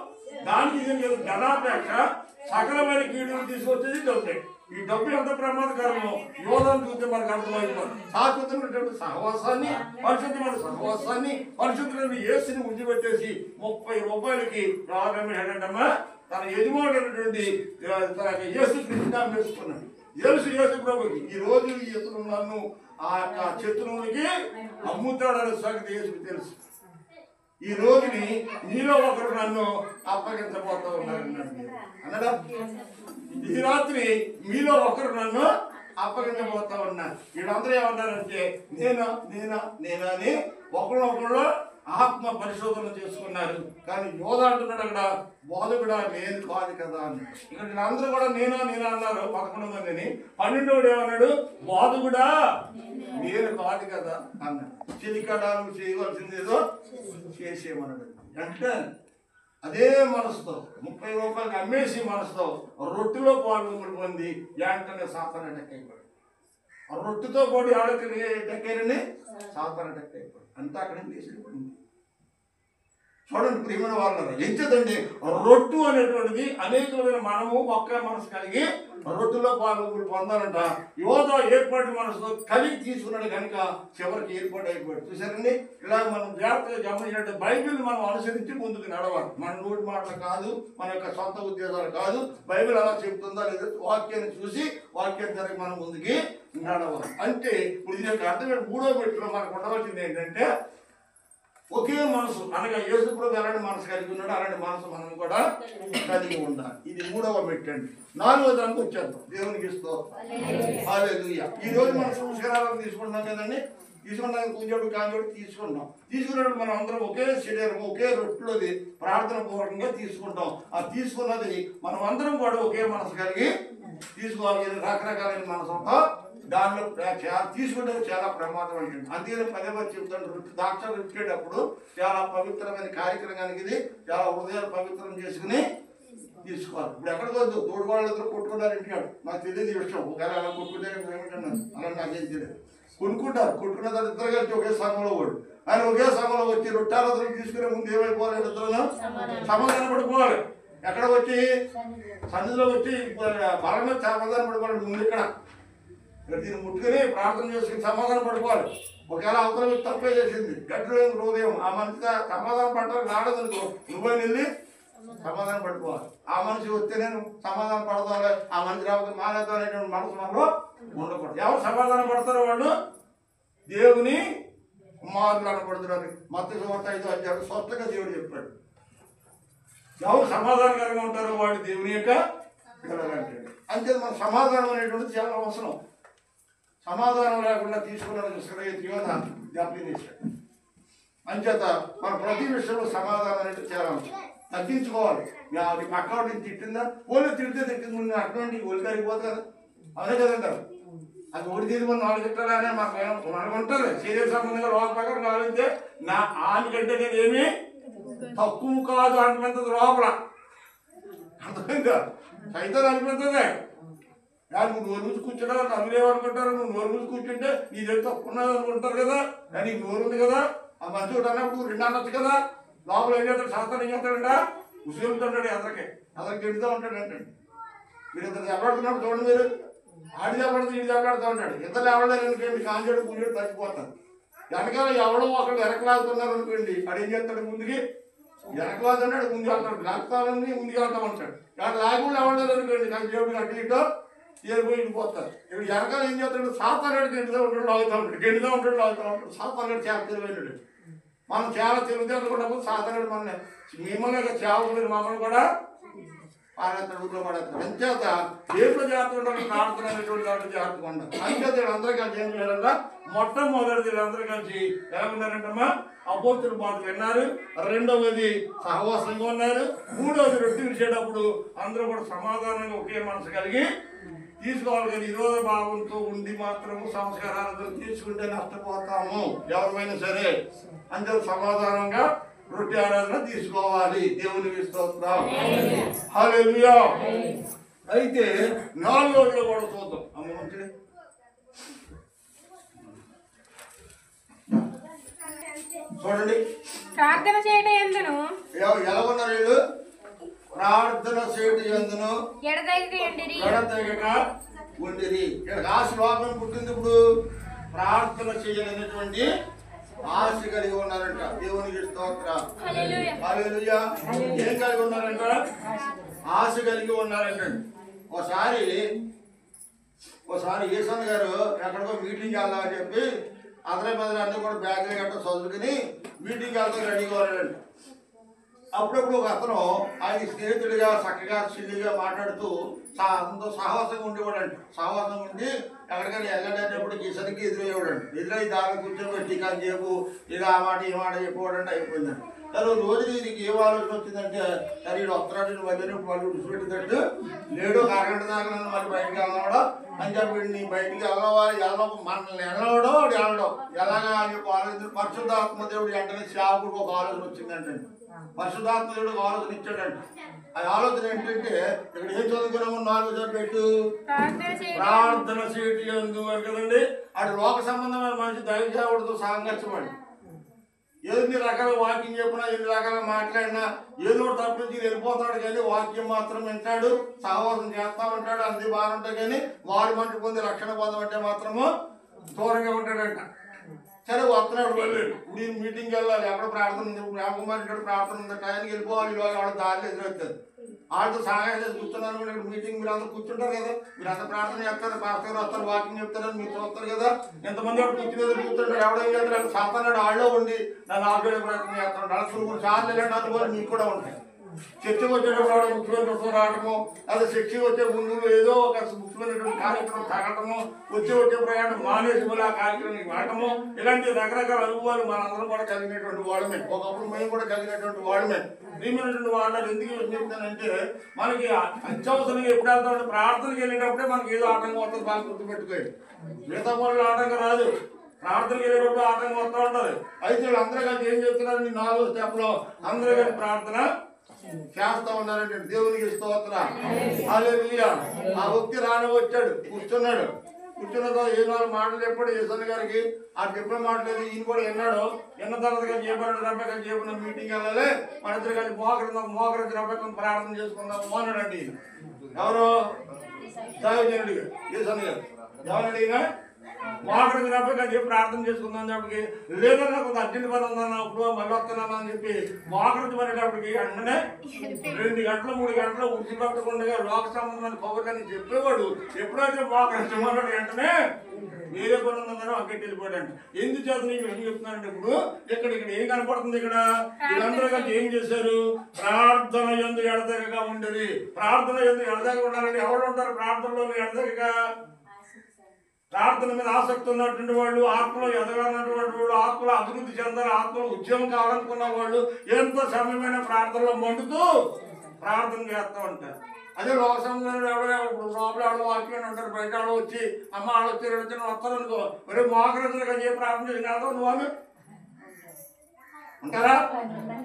దానికి ఇది లేదు. ధనాపేక్ష సకలమైన కీడులు తీసుకొచ్చేది డబ్బే. ఈ డబ్బు ఎంత ప్రమాదకరమో యోధాన్ని చూస్తే మనకు అర్థమైపోతుంది. శాశ్వతమైనటువంటి సహవాసాన్ని, పరిశుద్ధమైన సహవాసాన్ని, పరిశుద్ధమైన యేసుని ఉంచిపెట్టేసి 30 రూపాయలకి రాగమ్మా తన యజమానుడైనటువంటి యేసు కృష్ణ వేసుకున్నాడు. యేసు ప్రభుకి ఈ రోజు ఇతను నన్ను ఆ యొక్క శత్రువులకి అమ్ముతాడనే సంగతి యేసుకు తెలుసు. ఈ రోజుని మీలో ఒకరు నన్ను అప్పగించబోతూ ఉన్నారన్నాడు అన్నడా. ఈ రాత్రి మీలో ఒకరు నన్ను అప్పగించబోతా ఉన్నారు. వీళ్ళందరూ ఏమన్నారంటే నేనా నేనా నేనా అని ఒకళ్ళు ఆత్మ పరిశోధన చేసుకున్నారు. కానీ యోధ అంటున్నాడు అక్కడ బోధకుడా నేను కాదు కదా అని. ఇక్కడ వీళ్ళందరూ కూడా నేనా నేనా అన్నారు 11 మందిని. 12వాడు ఏమన్నాడు? బోధకుడా నేను కాదు కదా అన్నాడు. చిలికడాలు చేయవలసింది ఏదో చేసేయమన్నాడు. అంటే అదే మనసుతో 30 రూపాయలకి అమ్మేసి మనసుతో రొట్టెలో పాల్గొని పొంది వెంటనే సాతాను అటాక్ అయిపోయాడు. ఆ రొట్టెతో పాటు ఆడకి అటాక్ సాతాను అటాక్ అయిపోయాడు. అంతా అక్కడ తీసుకెళ్ళిపోయింది. చూడండి ప్రియమైన వాళ్ళు, ఎంచేదండి రొట్టు అనేటువంటిది అనేకమైన మనము ఒక్క మనసు కలిగి రొట్టులో పాల్గొని పొందాలంట. యోధ ఏర్పాటు మనసుతో కలిగి తీసుకున్నాడు కనుక చివరికి ఏర్పాటు అయిపోయాడు. చూసారండి, ఇలా మనం జాగ్రత్తగా గమనించినట్టు బైబిల్ మనం అనుసరించి ముందుకు నడవాలి. మన నోటి మాటలు కాదు, మన యొక్క సొంత ఉద్దేశాలు కాదు. బైబిల్ అలా చెప్తుందా లేదా వాక్యాన్ని చూసి వాక్యం జరిగి మనం ముందుకి నడవాలి. అంటే ఇప్పుడు దీని యొక్క అర్థం మూడో మెట్టులో మనకు ఉండవలసింది ఏంటంటే ఒకే మనసు అనగా యేసు ప్రభు అలాంటి మనసు కలిగి ఉన్నాడు, అలాంటి మనసు మనం కూడా కలిగి ఉండాలి. ఇది మూడవ మెట్టండి. 4వ దానికి వచ్చేద్దాం. దేవునికి స్తోత్రం. హల్లెలూయా. ఈ రోజు మనం సంస్కారాలను తీసుకుంటున్నాం కదండి. తీసుకున్నాక కూంచోడు కాంచోడు తీసుకున్నాం. తీసుకున్నప్పుడు మనం అందరం ఒకే శరీరం ఒకే రొట్టెలోది ప్రార్థన పూర్వకంగా తీసుకుంటాం. ఆ తీసుకున్నది మనం అందరం కూడా ఒకే మనసు కలిగి తీసుకోవాలి. రకరకాలైన మనసుతో దానిలో తీసుకుంటే చాలా ప్రమాదం అంటే. అందుకని పదే చెప్తాను, ద్రాక్ష రుట్టేటప్పుడు చాలా పవిత్రమైన కార్యక్రమానికి ఇది చాలా హృదయాలు పవిత్రం చేసుకుని తీసుకోవాలి. ఇప్పుడు ఎక్కడికి వద్దు, తోడుగోళ్ళతో కొట్టుకుంటారు ఇంటికాడు, నాకు తెలియదు ఈ విషయం. ఒకవేళ అలా కొట్టుకుంటే ఏమిటన్నాను, అలా నాకేం తెలియదు. కొనుక్కుంటారు, కొట్టుకున్న తర్వాత ఇద్దరు కలిసి ఒకే సంఘంలో వాడు ఆయన ఒకే సంఘంలో వచ్చి రొట్టాలతో తీసుకునే ముందు ఏమైపోవాలి, ఇద్దరు సమాధానం పడిపోవాలి. ఎక్కడ వచ్చి సన్నిధిలో వచ్చి బలంగా సమాధానం పడిపోవాలి. ముందు ఇక్కడ దీన్ని ముట్టుకుని ప్రార్థన చేసుకుని సమాధానం పడిపోవాలి. ఒకవేళ అవతల తప్పే చేసింది గట్టిలో హృదయం ఆ మనిషిగా సమాధానం పడటానికి రాడదనుకో, నువ్వే వెళ్ళి సమాధానం పడిపోవాలి. ఆ మనిషి వస్తే నేను సమాధానం పడతాను, ఆ మనిషి రాకపోతే మానేద్దాం అనేటువంటి మనసు మనలో ఉండకూడదు. ఎవరు సమాధానం పడతారో వాళ్ళు దేవుని కుమారులు అనబడుతున్నారు. మత్తయి సువార్త 5వ అధ్యాయం స్పష్టంగా దేవుడు చెప్పాడు. ఎవరు సమాధానకరంగా ఉంటారో వాడు దేవుని యొక్క పిల్లలు అంటాడు. అంతే మన సమాధానం అనేటువంటిది చాలా అవసరం. సమాధానం లేకుండా తీసుకున్న దెబ్బతినేశాడు. అంచేత మన ప్రతి విషయంలో సమాధానం అనేది చాలా అవసరం. తగ్గించుకోవాలి. అది పక్కవాడిని తిట్టిందా, ఓళ్ళు తిడితే తిట్టింది ముందు అటువంటి ఒళ్ళు కరిగిపోతుంది కదా, అదే కదంటారు. అది ఒడి తీసి మనం నాలుగు తిట్టాలనే మనకు ఉంటుంది. శరీర సంబంధంగా లోపల ప్రకారం ఆలోచిస్తే నా ఆనికంటే నేను ఏమీ తక్కువ కాదు అనిపించదు లోపల, అర్థమైందా? సైతం అనిపించదే. నువ్వు నోరు మూసి కూర్చున్నా నవ్వులేమనుకుంటారు, నువ్వు నోరు మూసి కూర్చుంటే నీ దగ్గర తక్కువ ఉన్నది అనుకుంటారు కదా, నీకు నోరు ఉంది కదా, ఆ మంచి ఒకటి అన్నప్పుడు రెండు అనొచ్చు కదా. లోపల ఏం చేస్తాడు, శాస్త్రం ఏం చేస్తాడంట, ఉసిరుతుంటాడు, అతనికి తిడుతూ ఉంటాడు అంటే. మీరు ఇద్దరు దెబ్బలాడుతున్నాడు చూడండి, మీరు ఆడి దెబ్బలాడుతూ ఈడి దెబ్బలాడుతూ ఉంటాడు. ఇద్దరు ఎవడలేరు అనుకోండి, కాంజాడు కూంజాడు తగ్గిపోతాడు. వెనకాల ఎవడో ఒకళ్ళు వెనకలాగుతున్నారు అనుకోండి, ఆడు ఏం చేస్తాడు, ముందుకి వెనకలాగుతున్నాడు, ముందుకు వెళ్తాడు, లాగుతానని ముందుకు వెళ్తా ఉంటాడు. వాడు లాగుళ్ళు ఎవడలేరు అనుకోండి, కానీ దేవుడికి అటు ఇటో చేరిపోయి పోతారు. ఇప్పుడు వెనకాల ఏం చేస్తాడు, సాతానుడు గెండుతో ఉంటాడు, లాగుతూ ఉంటాడు, గెండుతో ఉంటాడు, లాగుతూ ఉంటాడు. సాతానుడు చాలా తెలివైనడు. మనం చాలా తెలివితేటలు సాతానుడు మన మిమ్మల్ని చేపలు మమ్మల్ని కూడా పారేస్తాడు, ఊళ్ళో పడేస్తాడు. అంచేత దేవుడు జాగ్రత్త ఉండాలి, ప్రార్థన అనేటువంటి దాంట్లో జాగ్రత్తగా ఉండాలి. అంచేత వీళ్ళందరూ కలిసి ఏం చేయాలంట, మొట్టమొదటిది వీళ్ళందరూ కలిసి ఎలా ఉన్నారంటమ్మా, అపోస్తుల బాధ విన్నారు. రెండవది సహవాసంగా ఉన్నారు. మూడవది రొట్టె విడిచేటప్పుడు అందరూ కూడా సమాధానంగా ఒకే మనసు కలిగి తీసుకోవాలి. కానీ విరోధ భావంతో ఉండి మాత్రము సంస్కారాలతో తీసుకుంటే నష్టపోతాము ఎవరైనా సరే. అందరూ సమాధానంగా రొట్టె ఆరాధన తీసుకోవాలి. దేవునికి స్తోత్రం, హల్లెలూయా. అయితే 4వ రోజులో కూడా చూద్దాం. అమ్మ మంచిది, చూడండి. ప్రార్థన చేయడం ఎందును ఎలా ఉన్నారు వీళ్ళు, ప్రార్థన చేయడం ఎందును ఎడతెగక ఉండిరి. ఆశ లోపం పుట్టింది. ఇప్పుడు ప్రార్థన చేయాలనేటువంటి ఆశ కలిగి ఉన్నారంట. దేవునికి స్తోత్రం, హల్లెలూయా. ఏం కలిగి ఉన్నారంట, ఆశ కలిగి ఉన్నారంటండి. ఒకసారి ఈసన్ గారు ఎక్కడికో మీటింగ్కి వెళ్దామని చెప్పి అదరే బదులు అన్నీ కూడా బ్యాగులు గట్ట చదువుకుని మీటింగ్కి వెళ్తా రెడీగా ఉన్నాడంట. అప్పుడప్పుడు ఒక అతను ఆయన స్నేహితుడిగా చక్కగా చిల్లిగా మాట్లాడుతూ అంతో సహవాసంగా ఉండేవాడంట. సహవాసంగా ఉండి ఎక్కడికైనా వెళ్ళడానికి ఈసరికి ఎదురయ్యేవాడంట. ఎదురై దాని కూర్చోబెట్టి కానీ చెప్పు ఇలా ఆ మాట ఈ మాట చెప్పేవాడంటే అయిపోయిందంట. సరే రోజు నీకు ఏం ఆలోచన వచ్చిందంటే, సరే వీడు వస్తున్నాడు మధ్యన వాళ్ళు విడిచిపెట్టినట్టు లేడు, ఒక అరగంట దాకా నన్ను మళ్ళీ బయటికి వెళ్ళవడం అని చెప్పి నీ బయటికి మనల్ని వెళ్ళవడో వెళ్ళడం ఎలాగా అని చెప్పి ఆలోచన. పరిశుద్ధాత్మ దేవుడు వెంటనే సేవకుడికి ఒక ఆలోచన వచ్చిందంటే, పరిశుద్ధాత్మ దేవుడు ఒక ఆలోచన ఇచ్చాడంట. ఆ ఆలోచన ఏంటంటే, ఇక్కడ ఏం చదువుకున్నాము, 4వ పెట్టు ప్రార్థన చేయటం ఎందు అని కదండి. అటు లోక సంబంధమైన మనిషి దైవ సేవకుడితో సాంగత్యపడి ఎన్ని రకాల వాక్యం చెప్పినా ఎన్ని రకాల మాట్లాడినా ఏదో తప్పించి వెళ్ళిపోతాడు. కానీ వాక్యం మాత్రం వింటాడు, సహవాసం చేస్తా ఉంటాడు, అన్ని బాగుంటాయి. కానీ వారి మంట పొంది రక్షణ పొందమంటే మాత్రము దూరంగా ఉంటాడంట. సరే వస్తున్నాడు, వెళ్ళాడు. ఇప్పుడు ఈ మీటింగ్కి వెళ్ళాలి, ఎక్కడ ప్రార్థన ఉంది, రామకుమారి ప్రార్థన ఉంది, టైంకి వెళ్ళిపోవాలి. ఇవాళ వాళ్ళ దారిలో ఎదురవుతుంది. వాళ్ళతో సహాయం చేసి కూర్చున్నాను. ఇక్కడ మీటింగ్ మీరు అందరూ కూర్చుంటారు కదా, మీరు అంత ప్రార్థన చేస్తారు, పాస్టర్ గారు వస్తారు, వాకింగ్ చెప్తారని మీరు చూస్తారు కదా. ఎంతమంది అక్కడ కూర్చుని కూర్చుంటారు, ఎవడేం చేస్తారు, సాతానాడు ఆళ్ళలో ఉండి నన్ను ఆపేడే ప్రయత్నం చేస్తాడు. 4 సార్లు వెళ్ళండి అనుకోవాలి మీకు కూడా ఉంటాయి. చర్చకు వచ్చేటప్పుడు వాడు ముఖ్యమైన పుస్తకం రావటము, అదే చర్చకి వచ్చే ముందు ఏదో ఒక ముఖ్యమైనటువంటి కార్యక్రమం తాగటము, వచ్చే ప్రయాణం మానేసి మళ్ళీ ఆ కార్యక్రమానికి వాడటము, ఇలాంటి రకరకాల అనుభవాలు మనందరం కూడా కలిగినటువంటి వాళ్ళమే. ఒకప్పుడు మేము కూడా కలిగినటువంటి వాళ్ళమే. ప్రియమైనటువంటి వాళ్ళు ఎందుకు చెప్తానంటే, మనకి అత్యవసరంగా ఎప్పుడు వెళ్తామంటే ప్రార్థనకి వెళ్ళేటప్పుడే మనకి ఏదో ఆటంకం వస్తుంది. బాగా గుర్తుపెట్టుకోండి. మిగతా పనులు ఆటంకం రాదు, ప్రార్థనకి వెళ్ళేటప్పుడు ఆటంకం వస్తూ ఉంటుంది. అయితే వీళ్ళందరూ కలిసి ఏం చేస్తున్నారు, 4వ స్టెప్లో అందరూ కలిసి ప్రార్థన చేస్తా ఉన్నారంటే దేవునికి స్తోత్రం. హల్లెలూయా. ఆ వ్యక్తి రాని వచ్చాడు, కూర్చున్నాడు. కూర్చున్నదో ఏ 4 మాటలు చెప్పాడు యేసన్న గారికి. ఆ చెప్పిన మాటలేదు ఈయన కూడా విన్నాడు. విన్న తర్వాత చెప్పాడు, రబ్బెక్క చెప్పిన మీటింగ్ వెళ్ళాలి, మన ఇద్దరు కలిసి మోకరించి రబ్బెక్కను ప్రార్థన చేసుకుందాము అన్నాడండి. ఎవరు? దైవజనుడిగా యేసన్న గారు. ఎవరండి ఈయన? మోకరించి రబ్బెక్క చెప్పి ప్రార్థన చేసుకుందాం చెప్పి, లేదన్నా కొంత అర్జెంట్ పని ఉందన్నా, ఇప్పుడు మళ్ళీ వస్తున్నాను అని చెప్పి మోకరించి పడేటప్పటికి వెంటనే 2 గంటలు 3 గంటలు ఉడిచిపెట్టకుండా లోక సంబంధమైన కబుర్లని చెప్పేవాడు. ఎప్పుడైతే మోకరించమన్నాడు వెంటనే వేరే పని ఉందని అక్కడికి వెళ్ళిపోయాడు. ఎందుచేత నీకు ఏం చెప్తున్నానంటే, ఇప్పుడు ఇక్కడ ఏం కనపడుతుంది? ఇక్కడ వీళ్ళందరూ కలిసి ఏం చేశారు? ప్రార్థన యందు ఎడతెగక ఉండేది. ప్రార్థన యందు ఎడతెగక ఉండాలంటే ఎవరు ఉంటారు ప్రార్థనలో ఎడతెగక? ప్రార్థన మీద ఆసక్తి ఉన్నటువంటి వాళ్ళు, ఆత్మలో ఎదగాలన్నటువంటి వాళ్ళు, ఆత్మలో అభివృద్ధి చెందాలి, ఆత్మలో ఉద్యమం కావాలనుకున్న వాళ్ళు ఎంత సమయమైన ప్రార్థనలో మండుతూ ప్రార్థన చేస్తూ ఉంటారు. అదే లోక సంబంధంలో ఇప్పుడు లోపల ఎవడో వాక్యం ఉంటారు, బయట ఎవడో వచ్చి అమ్మ వాళ్ళు వచ్చి వస్తారు అనుకో, మరి మోకరించలుగా చెప్పి ప్రార్థన చేసి కాదు నువ్వు అని ఉంటారా?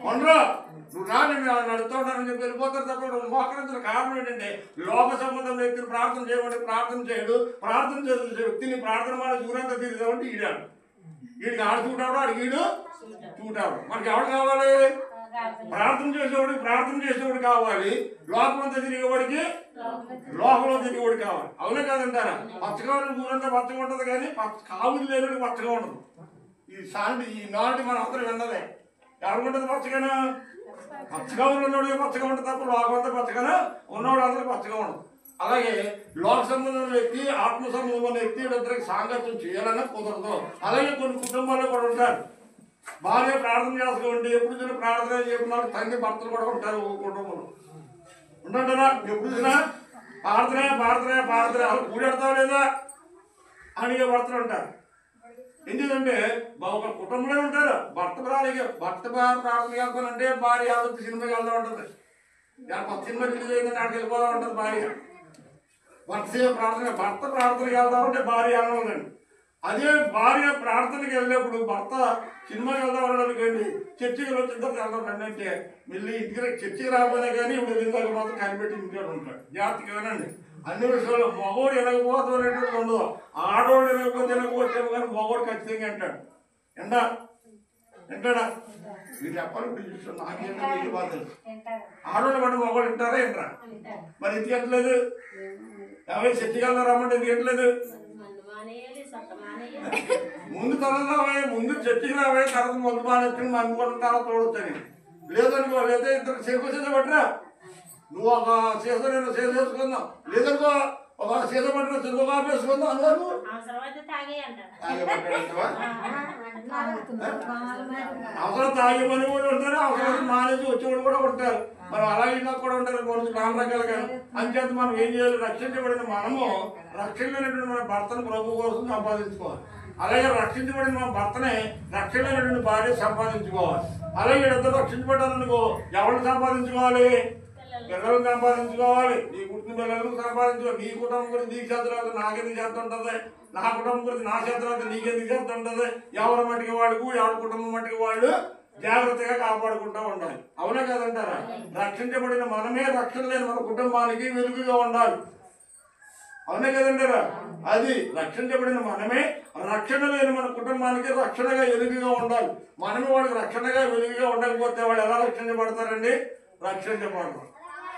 ఉండరు. నువ్వు రా, నేను నడుస్తూ ఉంటానని చెప్పి వెళ్ళిపోతారు తప్ప నువ్వు మోకరించిన కారణం ఏంటంటే, లోక సంబంధం వ్యక్తిని ప్రార్థన చేయమంటే ప్రార్థన చేయడు. ప్రార్థన చేసే వ్యక్తిని ప్రార్థన మాట దూరంగా తిరిగామంటే ఈడాడు. వీడికి ఆడు చూటాడు, ఆడికి ఈడు చూటాడు. మనకి ఎవడు కావాలి? ప్రార్థన చేసేవాడు కావాలి. లోకమంతా తిరిగేవాడికి లోకంలో తిరిగేవాడు కావాలి. అవునే కాదంటారా? పచ్చగా ఊరంతా పచ్చగా ఉంటుంది, కానీ కావులు లేనివాడికి పచ్చగా ఉండదు. ఈ నాటి మన అందరూ విన్నదే. ఎవరుంటుంది పచ్చగానా? పచ్చగా ఉన్నవాడికి పచ్చగా ఉంటుంది తప్ప లోకమంతా పచ్చగానే ఉన్నవాడు అందరూ పచ్చగా ఉండదు. అలాగే లోక సంబంధమైన వ్యక్తి, ఆత్మ సంబంధమైన వ్యక్తి ఇద్దరికి సాంగత్యం చేయాలన్నా కుదరదు. అలాగే కొన్ని కుటుంబాల్లో కూడా ఉంటారు. భార్య ప్రార్థన చేసుకోండి, ఎప్పుడు చూసినా ప్రార్థన చేయకున్నారు. తండ్రి భర్తలు కూడా ఉంటారు కుటుంబంలో. ఉంటుంటారా? ఎప్పుడు చూసినా ప్రార్థన అసలు కూడెడతావు లేదా అడిగే భర్తలు ఉంటారు. ఎందుకంటే ఒక కుటుంబంలో ఉంటారు. భర్త ప్రార్థన చేస్తానంటే భార్య ఆలోచన సినిమాకి వెళ్తూ ఉంటుంది. కొత్త సినిమా రిలీజ్ అయిందంటే అక్కడికి వెళ్ళిపోతూ ఉంటుంది భార్య. భర్త ప్రార్థనకి వెళ్తామంటే భార్య అనవదండి. అదే భార్య ప్రార్థనకి వెళ్ళినప్పుడు భర్త సినిమాకి వెళ్దాం అనుకోండి, చర్చికి వచ్చిన తర్వాత వెళ్దాం అంటే మళ్ళీ ఇంటికి చర్చికి రాకపోయినా కానీ ఇప్పుడు వెళ్ళిన మాత్రం కనిపెట్టి ఇంట్లో ఉంటాడు. జాగ్రత్తగా వినండి. అన్ని విషయాలు మగోడు వినకపోతే అనేటువంటి ఉండదు. ఆడోడు వినకపోతే కానీ మగోడు ఖచ్చితంగా అంటాడు. వింటాడా? మీరు చెప్పాలి. ఇప్పుడు నాకేంటో వీళ్ళు బాధలు. ఆడోళ్ళు పడి మగోడు వింటారా? వింటారా? మరి ఎందుకు ఎంటలేదు? ఎవరైనా చర్చికి వెళ్దాం రమ్మంటే ఎందుకు ఎంటలేదు? ముందు ముందు చర్చికి రావే, తర్వాత మొదలు మానేసుకుని అనుకోవడం తర్వాత చూడొచ్చని. లేదనుకో, లేదా ఇద్దరు చేసి పట్టరా, నువ్వు ఒక సీస నేను సీస వేసుకుందాం, లేదనుకో ఒక సీస పట్టిన చిన్న కాపు వేసుకుందాం అనుకోను. అవసరం తాగే పని కూడా ఉంటారు, అవసరం మానేసి వచ్చేవాడు కూడా ఉంటారు. మనం అలాగే ఇలా కూడా ఉంటారు కొన్ని రకాలుగా. అంచేత మనం ఏం చేయాలి? రక్షించబడిన మనము రక్షణ లేనటువంటి మన భర్తను ప్రభు కోసం సంపాదించుకోవాలి. అలాగే రక్షించబడిన మన భర్తనే రక్షణ లేనటువంటి భార్య సంపాదించుకోవాలి. అలాగే ఇద్దరు రక్షించబడ్డారనుకో, ఎవరిని సంపాదించుకోవాలి? పిల్లలను సంపాదించుకోవాలి. నీ పుట్టిన పిల్లలను సంపాదించుకోవాలి. నీ కుటుంబం గురించి నీకు చేతులు నాకెందుకు చేత ఉంటుంది, నా కుటుంబం గురించి నా చేతులు నీకెందుకు చేత ఉంటుంది. ఎవరి మట్టికి వాడుకు, ఎవరి కుటుంబం మట్టికి వాళ్ళు జాగ్రత్తగా కాపాడుకుంటూ ఉండాలి. అవునా కదంటారా? రక్షించబడిన మనమే రక్షణ లేని మన కుటుంబానికి వెలుగుగా ఉండాలి. అవునే కదంటారా? అది రక్షించబడిన మనమే రక్షణ లేని మన కుటుంబానికి రక్షణగా వెలుగుగా ఉండాలి. మనమే వాడికి రక్షణగా వెలుగుగా ఉండకపోతే వాళ్ళు ఎలా రక్షించబడతారండి? రక్షించబడతారు.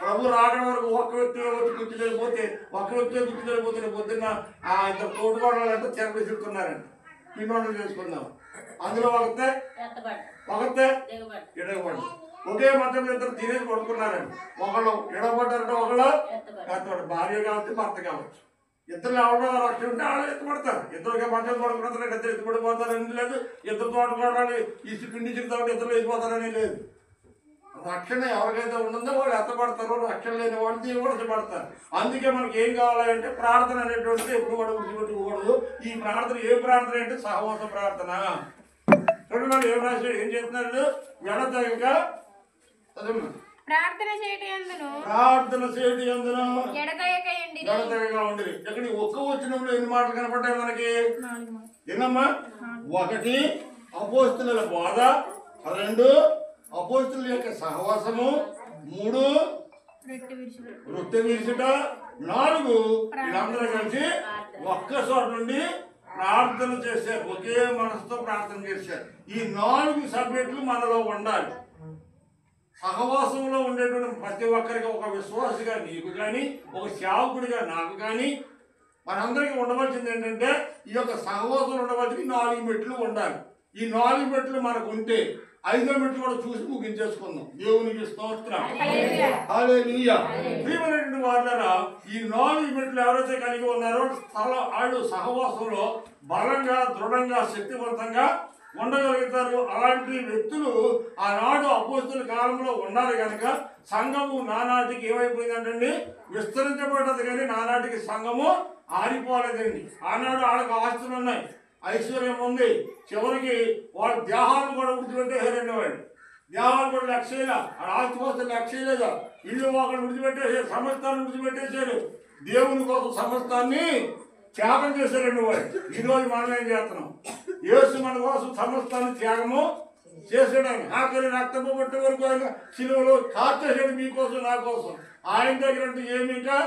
ప్రభు రావడం వరకు ఒక్క వ్యక్తి వచ్చి గుర్తు వెళ్ళిపోతే, ఒక్క వ్యక్తి గుర్తు వెళ్ళిపోతే పొద్దున్న ఆ ఇద్దరు తోడుకోవడాలంటే చెరపిస్తున్నారండి. పిండి చేసుకుందాం. అందులో ఒకతే ఎడగబడి ఒకే మతం ఇద్దరు తినేసి పడుకున్నారండి. ఒకళ్ళు ఎడగబడ్డారంటే ఒకళ్ళు ఎత్తబడి, భార్య కావచ్చు భర్త కావచ్చు. ఇద్దరు ఎవరో రక్షణ ఉంటే వాళ్ళు ఎత్తుపడతారు. ఇద్దరుగా మధ్య పడుకున్నారు, ఇద్దరు ఎత్తుపడిపోతారని లేదు. ఇద్దరు తోటపడాలి ఈ పిండి చిక్కుతామంటే ఇద్దరు వేసిపోతారని లేదు. రక్షణ ఎవరికైతే ఉంటుందో వాళ్ళు ఎత్తపడతారు, రక్షణ లేని వాళ్ళు తీయబడతారు. అందుకే మనకి ఏం కావాలంటే ప్రార్థన అనేటువంటిది ఎప్పుడు కూడా విడిచిపెట్టుకోకూడదు. ఈ ప్రార్థన ఏ ప్రార్థన అంటే సహవాస ప్రార్థన. చూడండి ఏం రాశాడు, ఏం చెప్తున్నాడు, ఎడతెగక ప్రార్థన చేయటం ఎందును ఎడతెగగా ఉండేది. ఇక్కడ ఒక్క వచ్చినప్పుడు ఎన్ని మాటలు కనపడ్డాయి మనకి? ఏనమ్మా? 1 అపోస్తుల బోధ, 2 అపోస్తుల యొక్క సహవాసము, 3 రొట్టె విరుచుట, 4 వీళ్ళందరూ కలిసి ఒక్క చోట నుండి ప్రార్థన చేశారు. ఒకే మనసుతో ప్రార్థన చేశారు. ఈ 4 సబ్జెక్టులు మనలో ఉండాలి. సహవాసంలో ఉండేటువంటి ప్రతి ఒక్కరికి, ఒక విశ్వాసిగా నీకు కానీ, ఒక సేవకుడిగా నాకు కానీ, మనందరికీ ఉండవలసింది ఏంటంటే ఈ యొక్క సహవాసంలో ఉండవలసింది 4 మెట్లు ఉండాలి. ఈ 4 మెట్లు మనకు ఉంటే 5వ మెట్లు కూడా చూసి ముగించేసుకుందాం. దేవునికి స్తోత్రం, హల్లెలూయా. ప్రియమైనటువంటి వారులారా, ఈ 4 మెట్లు ఎవరైతే కలిగి ఉన్నారో వాళ్ళు సహవాసంలో బలంగా, దృఢంగా, శక్తివంతంగా ఉండగలుగుతారు. అలాంటి వ్యక్తులు ఆనాడు అపోస్తుల కాలంలో ఉన్నారు కనుక సంఘము నానాటికి ఏమైపోయిందంటండి, విస్తరించబడ్డది. కానీ నానాటికి సంఘము ఆరిపోలేదండి. ఆనాడు వాళ్ళకి ఆస్తులు ఉన్నాయి, ఐశ్వర్యం ఉంది, చివరికి వాళ్ళ దేహాలను కూడా విడిచిపెట్టేసారండి. వాళ్ళు దేహాలు కూడా లక్ష్యలా, ఆస్తిపోతే లక్ష్యలేదా, ఇల్లు ఒకళ్ళు విడిచిపెట్టేసారు, సమస్తాన్ని విడిచిపెట్టేశారు. దేవుని కోసం సమస్తాన్ని త్యాగం చేశారండి వాళ్ళు. ఈరోజు మనం ఏం చేస్తున్నాం? యేసు మన కోసం సమస్తాన్ని త్యాగము చేసాడని, ఆఖరి రక్తము పట్టే వరకు ఆయన శిలువలో కాచేసాడు, మీకోసం నా కోసం. ఆయన దగ్గర అంటే ఏమి ఇంకా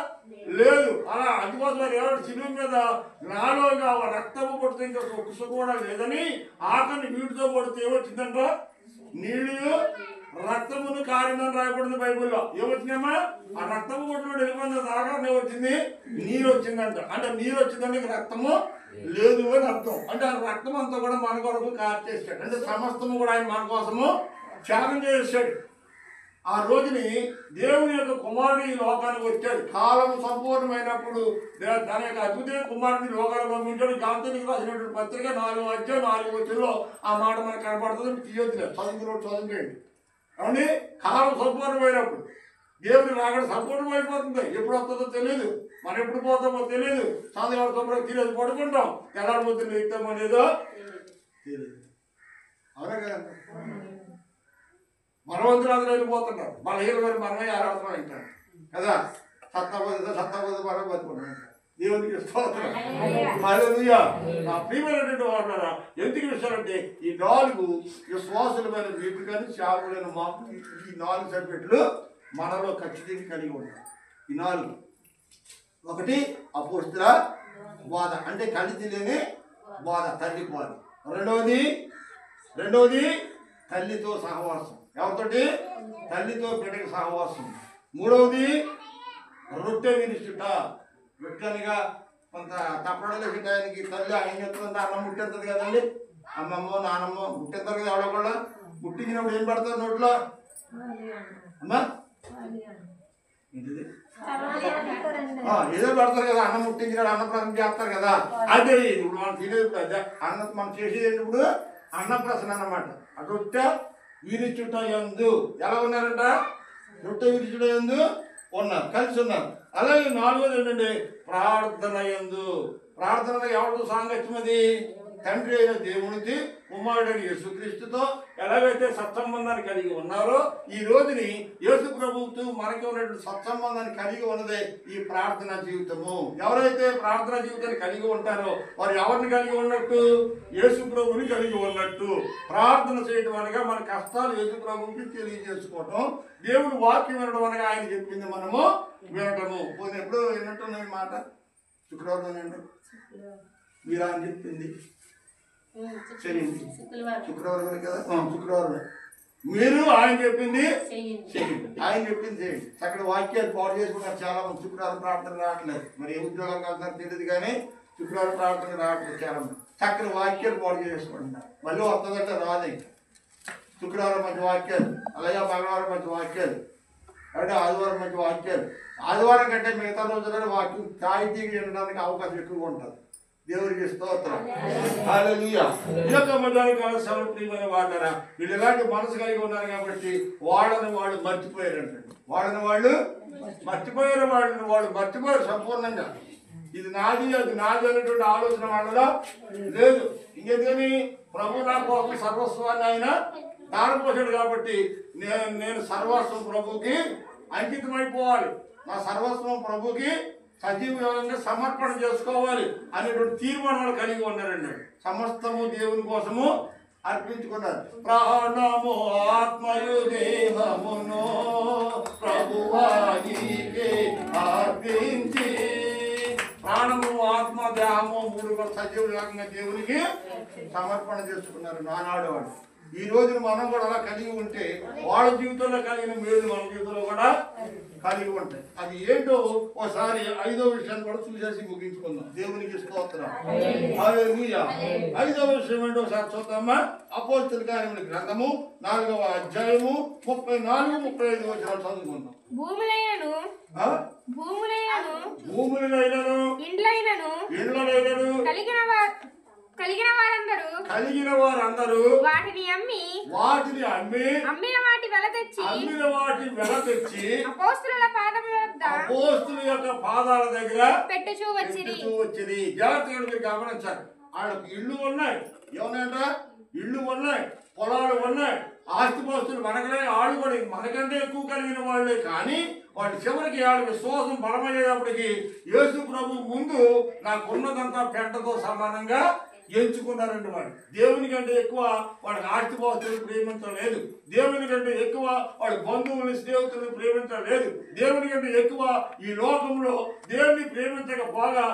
లేదు. అలా అందుకోసం ఎవరు శిలువ మీద నాలోగా రక్తము పడితే ఇంకా సుఖ కూడా లేదని ఆఖరిని వీటితో పడితే ఏమొచ్చిందంట, నీళ్ళు రక్తమును కారిందని రాయబడింది బైబిల్లో. ఏమొచ్చిందమ్మా? ఆ రక్తము కొట్టులో వెళ్ళిపోయిన దాకానే వచ్చింది, నీరు వచ్చిందంట. అంటే నీరు వచ్చిందంటే రక్తము లేదు అని అర్థం. అంటే ఆ రక్తం అంతా కూడా మన కొరకు కార్చేసాడు. అంటే సమస్తము కూడా ఆయన మన కోసము త్యాగం చేసాడు. ఆ రోజుని దేవుని యొక్క కుమారుడు ఈ లోకానికి వచ్చాడు. కాలం సంపూర్ణమైనప్పుడు తన యొక్క అద్భుత కుమారుడిని లోకానికి పంపించాడు. గాంతనికి రాసినటువంటి పత్రిక 4వ అధ్యాయం 4వ వచనంలో ఆ మాట మనకు కనపడుతుంది. తీయొద్దులే, చదువుకోండి. అవుని, కాలం సంపూర్ణమైనప్పుడు దేవుని రాకడ సంపూర్ణమైపోతుంది. ఎప్పుడు వస్తుందో తెలియదు, మనం ఎప్పుడు పోతామో తెలియదు. సాయంత్రం శుభ్రం తినేది పడుకుంటాం, తెల్లారిపోతుంది లేస్తామో లేదో తెలియదు. అవునా కదా? మనవంతులందరూ వెళ్ళిపోతున్నారు, బలహీనమైన మనమే ఆరాధన అంటారు కదా. సత్తబోధ మనం బతుకున్నాం. దేవునికి స్తోత్రం, హల్లెలూయా. నా ప్రియమైనటువంటి వారులారా, ఎందుకు విషయాలంటే ఈ 4 విశ్వాసులమైన మీకు కానీ సేవకులైన మాకు ఈ 4 సబ్జెక్టులు మనలో ఖచ్చితంగా కలిగి ఉంటాయి. ఈ 4, 1 అపోస్తుల బోధ, అంటే కలిసి లేని బోధ, తల్లి బోధ. రెండవది తల్లితో సహవాసం. ఎవరితోటి? తల్లితో బిడ్డకి సహవాసం. 3వది రొట్టె విరుచుట. రొట్టెనిగా కొంత తప్పడలు ఆయనకి తల్లి ఆయన చెప్తుంది, అన్నం ముట్టేస్తుంది కదండి. అమ్మమ్మో నానమ్మో ముట్టేస్తారు కదా. ఎవడో కూడా ముట్టించినప్పుడు ఏం పడతారు నోట్లో? అమ్మా ఏదో పెడతారు కదా, అన్నం ముట్టించినాడు, అన్నప్రసన్న చేస్తారు కదా. అదే ఇప్పుడు మనం తినేది అదే అన్నం. మనం చేసేది ఇప్పుడు అన్నప్రసన్న అన్నమాట. ఆ రొట్టె విరుచుట యందు ఎలా ఉన్నారంట? రొట్టె విరుచుట యందు ఉన్నారు, కలిసి ఉన్నారు. అలాగే 4వది ఏంటంటే ప్రార్థన యందు. ప్రార్థనలో ఎవరితో సాంగత్యం? అది తండ్రి అయిన దేవునికి, కుమారుడైన యేసుక్రీస్తుతో ఎలాగైతే సత్సంబంధాన్ని కలిగి ఉన్నారో, ఈ రోజుని యేసు ప్రభువుతో మనకి ఉన్నటువంటి సత్సంబంధాన్ని కలిగి ఉన్నదే ఈ ప్రార్థనా జీవితము. ఎవరైతే ప్రార్థనా జీవితాన్ని కలిగి ఉంటారో వారు ఎవరిని కలిగి ఉన్నట్టు? యేసు ప్రభువుని కలిగి ఉన్నట్టు. ప్రార్థన చేయడం అనగా మన కష్టాలు యేసు ప్రభువుకి తెలియజేసుకోవటం, దేవుడు వాక్యం వినడం అనగా ఆయన చెప్పింది మనము వినటము. పోనీ ఎప్పుడు విన్నట్టున్న మాట శుక్రవారం మీరు ఆయన చెప్పింది శుక్రవారం కదా, శుక్రవారం మీరు ఆయన చెప్పింది చేయండి, ఆయన చెప్పింది చేయండి. అక్కడ వాక్యాలు పాడు చేసుకున్నారు చాలా మంది. శుక్రవారం ప్రార్థన రావట్లేదు, మరి ఏ ఉద్యోగాలు కలుగుతారో తెలియదు కానీ శుక్రవారం ప్రార్థన రావట్లేదు చాలా మంది. చక్కని వాక్యాలు పాడు చేసుకుంటున్నారు. మళ్ళీ వస్తుందంటే రాదు. శుక్రవారం మంచి వాక్యాలు, అలాగే మంగళవారం మంచి వాక్యాలు, అంటే ఆదివారం మంచి వాక్యాలు. ఆదివారం కంటే మిగతా రోజుల్లో వాక్యం తాయితీగా వినడానికి అవకాశం ఎక్కువగా ఉంటుంది. దేవునికి స్తోత్రం. హల్లెలూయా. ఈ యొక్క మధ్యాహ్నకాల సమయం ప్రియమైన వాళ్ళరా, వీళ్ళు ఎలాంటి మనసు కలిగి ఉన్నారు కాబట్టి వాళ్ళని వాళ్ళు మర్చిపోయారంటండి. వాళ్ళని వాళ్ళు మర్చిపోయారు సంపూర్ణంగా. ఇది నాది అది నాది అనేటువంటి ఆలోచన వాళ్ళలో లేదు. ఇంకెందుకని ప్రభు నా కోసం సర్వస్వాన్ని ఆయన దారిపోసాడు కాబట్టి నేను సర్వస్వం ప్రభుకి అంకితమైపోవాలి, నా సర్వస్వం ప్రభుకి సజీవంగా సమర్పణ చేసుకోవాలి అనేటువంటి తీర్మానాలు కలిగి ఉన్నారండి. సమస్తము దేవుని కోసము అర్పించుకున్నారు. ప్రాణము ఆత్మయు దేహమును ప్రభువానికి అర్పించి, ప్రాణము ఆత్మ దేహము మూడు సజీవంగా దేవునికి సమర్పణ చేసుకున్నారు నానాడు వాడు. ఈ రోజున మనం కూడా అలా కలిగి ఉంటే వాళ్ళ జీవితంలో కలిగిన మేలు మన జీవితంలో కూడా కలిగి ఉంటాయి. అది ఏంటో ఒకసారి 5వ విషయాన్ని కూడా చూసేసి ముగించుకుందాం. దేవునికి స్తోత్రం. హల్లెలూయా. 5వ విషయం ఏంటో ఒకసారి చూద్దామా? అపోస్తలుల కార్యముల గ్రంథము 4వ అధ్యాయము 34-35 వచనాలు చదువుకుందాం. భూములైనను ఇండ్లైనను కలిగిన వారందరూ వాటిని అమ్మి అమ్మిన వాటి వెల తెచ్చి అపోస్తలుల పాదాల దగ్గర పెట్టుచూ వచ్చిరి. జాగ్రత్తగా మీరు గమనించాలి. వాళ్ళకి ఇళ్ళు ఉన్నాయి, ఏమన్నాయంట? ఇళ్ళు ఉన్నాయి, పొలాలు ఉన్నాయి, ఆస్తిపాస్తులు మనకనే. వాళ్ళు కూడా మనకంటే ఎక్కువ కలిగిన వాళ్ళే. కానీ వాటి చివరికి వాళ్ళ విశ్వాసం బలమయ్యేటప్పటికి యేసు ప్రభు ముందు నాకున్నదంతా పెంటతో సమానంగా ఎంచుకున్నారండి. వాళ్ళు దేవుని కంటే ఎక్కువ వాళ్ళకి ఆస్తిపాస్తులు ప్రేమించలేదు. దేవుని కంటే ఎక్కువ వాళ్ళ బంధువుని స్నేహితులను ప్రేమించలేదు. దేవుని కంటే ఎక్కువ ఈ లోకంలో దేవుని ప్రేమించకపోగా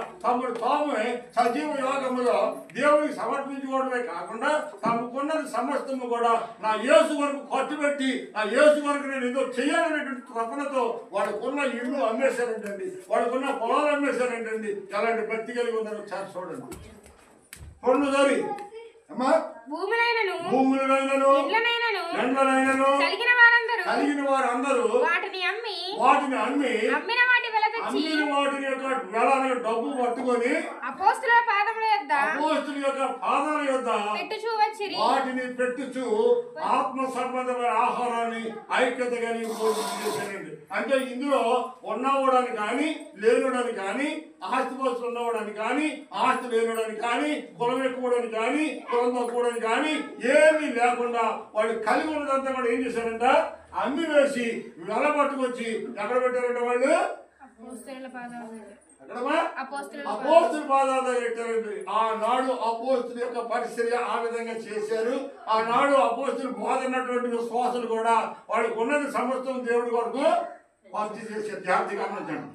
తామే సజీవ యోగములో దేవునికి సమర్పించుకోవడమే కాకుండా తమకున్నది సమస్తము కూడా నా యేసు వరకు ఖర్చు పెట్టి నా యేసు వరకు నేను ఏదో చేయాలనేటువంటి తపనతో వాళ్ళకున్న ఇల్లు అమ్మేశారంటండి, వాళ్ళకున్న పొలాలు అమ్మేశారంటండి. ఎలాంటి భక్తి కలిగి ఉన్నారో ఒకసారి చూడండి. పొందుదారి అమ్మా, భూములైనను కలిగిన వారందరూ వాటిని అమ్మి అమ్మిన వాటిని యొక్క వెల డబ్బు పట్టుకొని అపోస్తలుల యొక్క పాదముల యొద్ద వాటిని పెట్టుచు ఆత్మ సంబంధమైన ఆహారాన్ని ఐక్యత కలిగి చేశారండి. అంటే ఇందులో ఉన్నవాడని కానీ లేనుడని కానీ, ఆస్తిపాస్తులు ఉన్నవాడని కానీ ఆస్తి లేనుడని కానీ, కులం ఎక్కువడని కానీ కులం తక్కువడని కానీ ఏమీ లేకుండా వాళ్ళు కలిగి ఉన్నదంతా కూడా ఏం చేశారంట? అమ్మి వేసి వెల పట్టుకొచ్చి ఎక్కడ పెట్టారంట? వాళ్ళు అపోస్తలుల పాదాల దగ్గర పెట్టారండి. ఆనాడు అపోస్తలుల యొక్క పరిచర్య ఆ విధంగా చేశారు. ఆనాడు అపోస్తలులు బోధనటువంటి విశ్వాసులు కూడా వాళ్ళకు ఉన్నది సమస్తం దేవుడి వరకు పరిచయం చేశారు. జాగ్రత్తగా గమనించండి.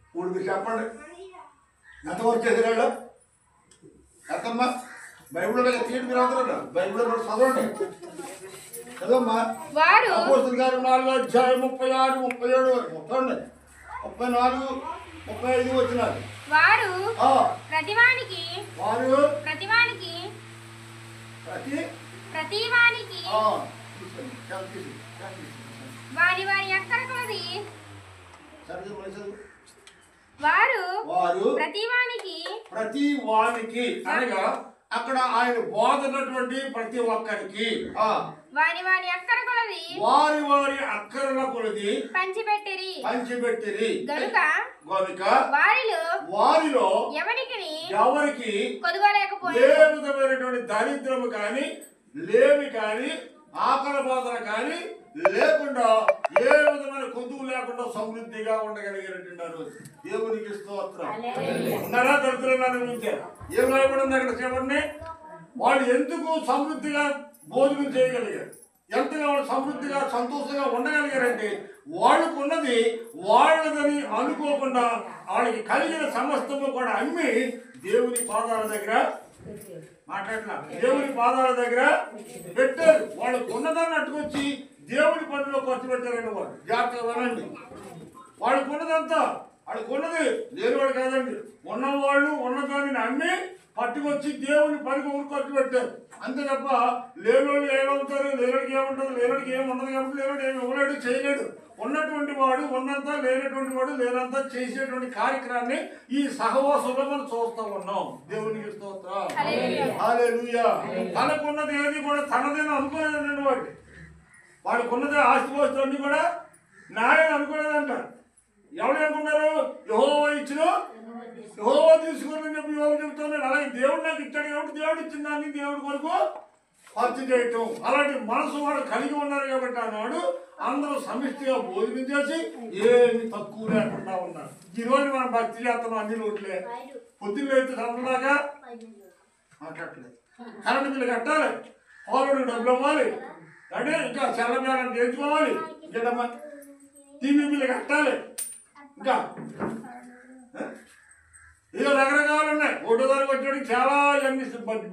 ఇప్పుడు మీరు చెప్పండి, ఎంతవరకు చేశారు? ఎంతమ్మా? బైబిల్లో తీయండి, మీరు అందరూ బైబిల్లో చదవండి. చదవమ్మా. అపోస్తలుల కార్యం 4వ అధ్యాయం 36, 37 వరకు 34, 35 వచ్చినారు. వారు ప్రతివానికి వారి వారి అక్కర కొలది వారు ప్రతి వానికి అనగా అక్కడ ఆయన బోధనటువంటి ప్రతి ఒక్కరికి వారి వారి అక్కర కొలది వారి అక్కరల కొలది పంచిపెట్టిరి గనుక వారిలో ఎవరికి కొదువలేకపోయారు. ఏ విధమైనటువంటి దరిద్రము కానీ లేమి కానీ ఆకలి బాధలు కానీ లేకుండా, ఏ విధమైన కొద్దువు లేకుండా సమృద్ధిగా ఉండగలిగినట్టున్నారు. దేవునికి స్తోత్రం. ఉన్నారా? దరిద్రంగానే ఉంచారు. ఏం రాయబడింది అక్కడ? చెప్పండి. వాళ్ళు ఎందుకు సమృద్ధిగా భోజనం చేయగలిగారు, ఎంతగా వాళ్ళు సమృద్ధిగా సంతోషంగా ఉండగలిగారంటే వాళ్ళకున్నది వాళ్ళదని అనుకోకుండా వాళ్ళకి కలిగిన సమస్తము కూడా అమ్మి దేవుని పాదాల దగ్గర దేవుని పాదాల దగ్గర పెట్టారు. వాళ్ళకు ఉన్నదాన్ని అట్టుకొచ్చి దేవుని పనిలో ఖర్చు పెట్టారండి. వాళ్ళు జాగ్రత్తగా వినండి. వాళ్ళకు ఉన్నదంతా వాళ్ళకు ఉన్నది లేనివాడు కాదండి. ఉన్నవాళ్ళు ఉన్నదాన్ని అమ్మి పట్టుకొచ్చి దేవుని పనికి ఊరు ఖర్చు పెట్టారు. అంతే తప్ప లేనోళ్ళు ఏమవుతారు, లేనోడికి ఏముంటుంది, లేనోడికి ఏమి ఉండదు కాబట్టి లేనోడు ఏమి ఇవ్వలేడు, చేయలేడు. ఉన్నటువంటి వాడు ఉన్నంత, లేనటువంటి వాడు లేనంత చేసేటువంటి కార్యక్రమాన్ని ఈ సహవాసంలో మనం చూస్తూ ఉన్నాం. దేవునికి స్తోత్రం, హల్లెలూయా. తనకున్నది ఏది కూడా తనదేని అనుకోలేదండి. వాడికి ఉన్నది ఆస్తిపాస్తులు అన్ని కూడా నాయన అనుకోలేదంట. ఎవరు అనుకున్నారు? యెహోవా ఇచ్చిన యెహోవా తీసుకోవాలని చెప్పి యెహోవా చెబుతున్నాడు. అలాగే దేవుడు నాకు ఇచ్చాడు కాబట్టి దేవుడు ఇచ్చిన దాన్ని దేవుడి కొరకు ఖర్చు చేయటం, అలాంటి మనసు వాడు కలిగి ఉన్నారు కాబట్టి ఆనాడు అందరూ సమిష్టిగా భోజనం చేసి ఏమి తక్కువ లేకుండా ఉన్నారు. ఈరోజు మనం భక్తి చేస్తున్నాం అన్ని రోడ్లే. పొద్దున్న అయితే సంతలాగా మాట్లాడలేదు. కరెంటు బిల్లు కట్టాలి, పౌరుడికి డబ్బులు ఇవ్వాలి, అంటే ఇంకా చల్లబేళం చేయించుకోవాలి, ఇంకేటమ్మా టీవీ బిల్లు కట్టాలి, ఇంకా ఏదో రకరకాలు ఉన్నాయి. ఒకటో తారీఖు వచ్చేటికి చాలా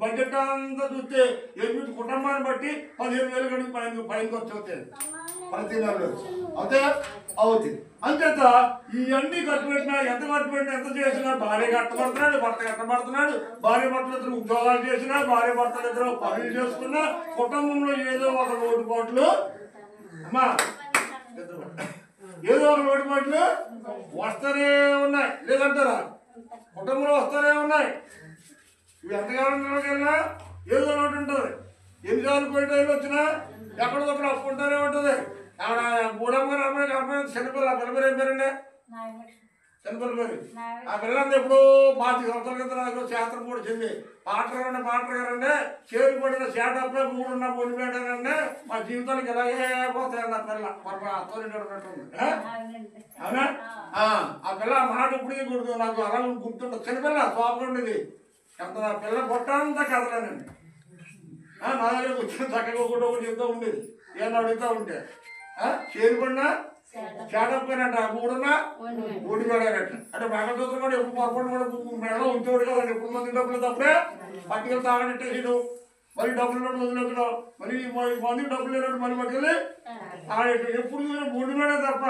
బడ్జెట్ అంతా చూస్తే 8 కుటుంబాన్ని బట్టి 15,000 కడిగి పైకి వచ్చి అవుతాయి ప్రతి నెలలో అయితే అవుతుంది. అంచేత ఇవన్నీ ఖర్చు పెట్టినా, ఎంత ఖర్చు పెట్టినా, ఎంత చేసినా భార్య కట్టబడుతున్నాడు, భర్త కట్టబడుతున్నాడు. భార్య భర్తలు ఇద్దరు ఉద్యోగాలు చేసినా, భార్య భర్తలు ఇద్దరు పనులు చేసుకున్నా, కుటుంబంలో ఏదో ఒక లోటుపాట్లు అమ్మా ఏదో ఒక లోటుపాట్లు వస్తూనే ఉన్నాయి. లేదంటారా? కుటుంబంలో వస్తూనే ఉన్నాయి. ఇవి ఎంతకాలం ఏదో లోటు ఉంటుంది. ఎన్నిసార్లు పోయేటైలు వచ్చినా ఎక్కడొక్కడ అప్పుకుంటూనే ఉంటుంది. ఆడ మూడమ్మ అమ్మాయి చిన్నపిల్ల ఆ పిల్ల పేరు ఏం పేరండి? చిన్నపిల్ల పేరు. ఆ పిల్లంతా ఎప్పుడు 5 సంవత్సరాల కింద నాకు శాస్త్రం కూడా చెంది పాటర్ గారండి చేరుపడిన శాటప్లో 3 పొందిపోయాడండి. మా జీవితానికి ఇలాగే పోతాయండి. ఆ పిల్ల మన అత్తోరింటుంది. అవునా? ఆ పిల్ల మాట ఇప్పుడు గుర్తు నాకు అలా గుర్తుంటుంది. చిన్నపిల్ల సోపం ఉండేది. ఎంత నా పిల్ల పొట్టంతా కదలేనండి. నా దగ్గర కూర్చొని చక్కగా ఒకటి చెప్తూ ఉండేది. ఏమన్నా అడుగుతూ ఉంటే చేరుపడినా చేటపోయినట్ట 3 ఓడిపోయాడట. అంటే మంగళసూత్రం కూడా ఎప్పుడు పొరపాటు కూడా మెడలో ఉంచేవాడు కదండి. ఎప్పుడు మంది డబ్బులు తప్పుడే పట్టుకెళ్ళి తాగనట్టేసాడు. మరి డబ్బులు వదిలేకడం, మరి మందికి డబ్బులు లేనట్టు మళ్ళీ పట్టుకెళ్ళి తాగేటు. ఎప్పుడు చూసినా బొండిలోనే తప్ప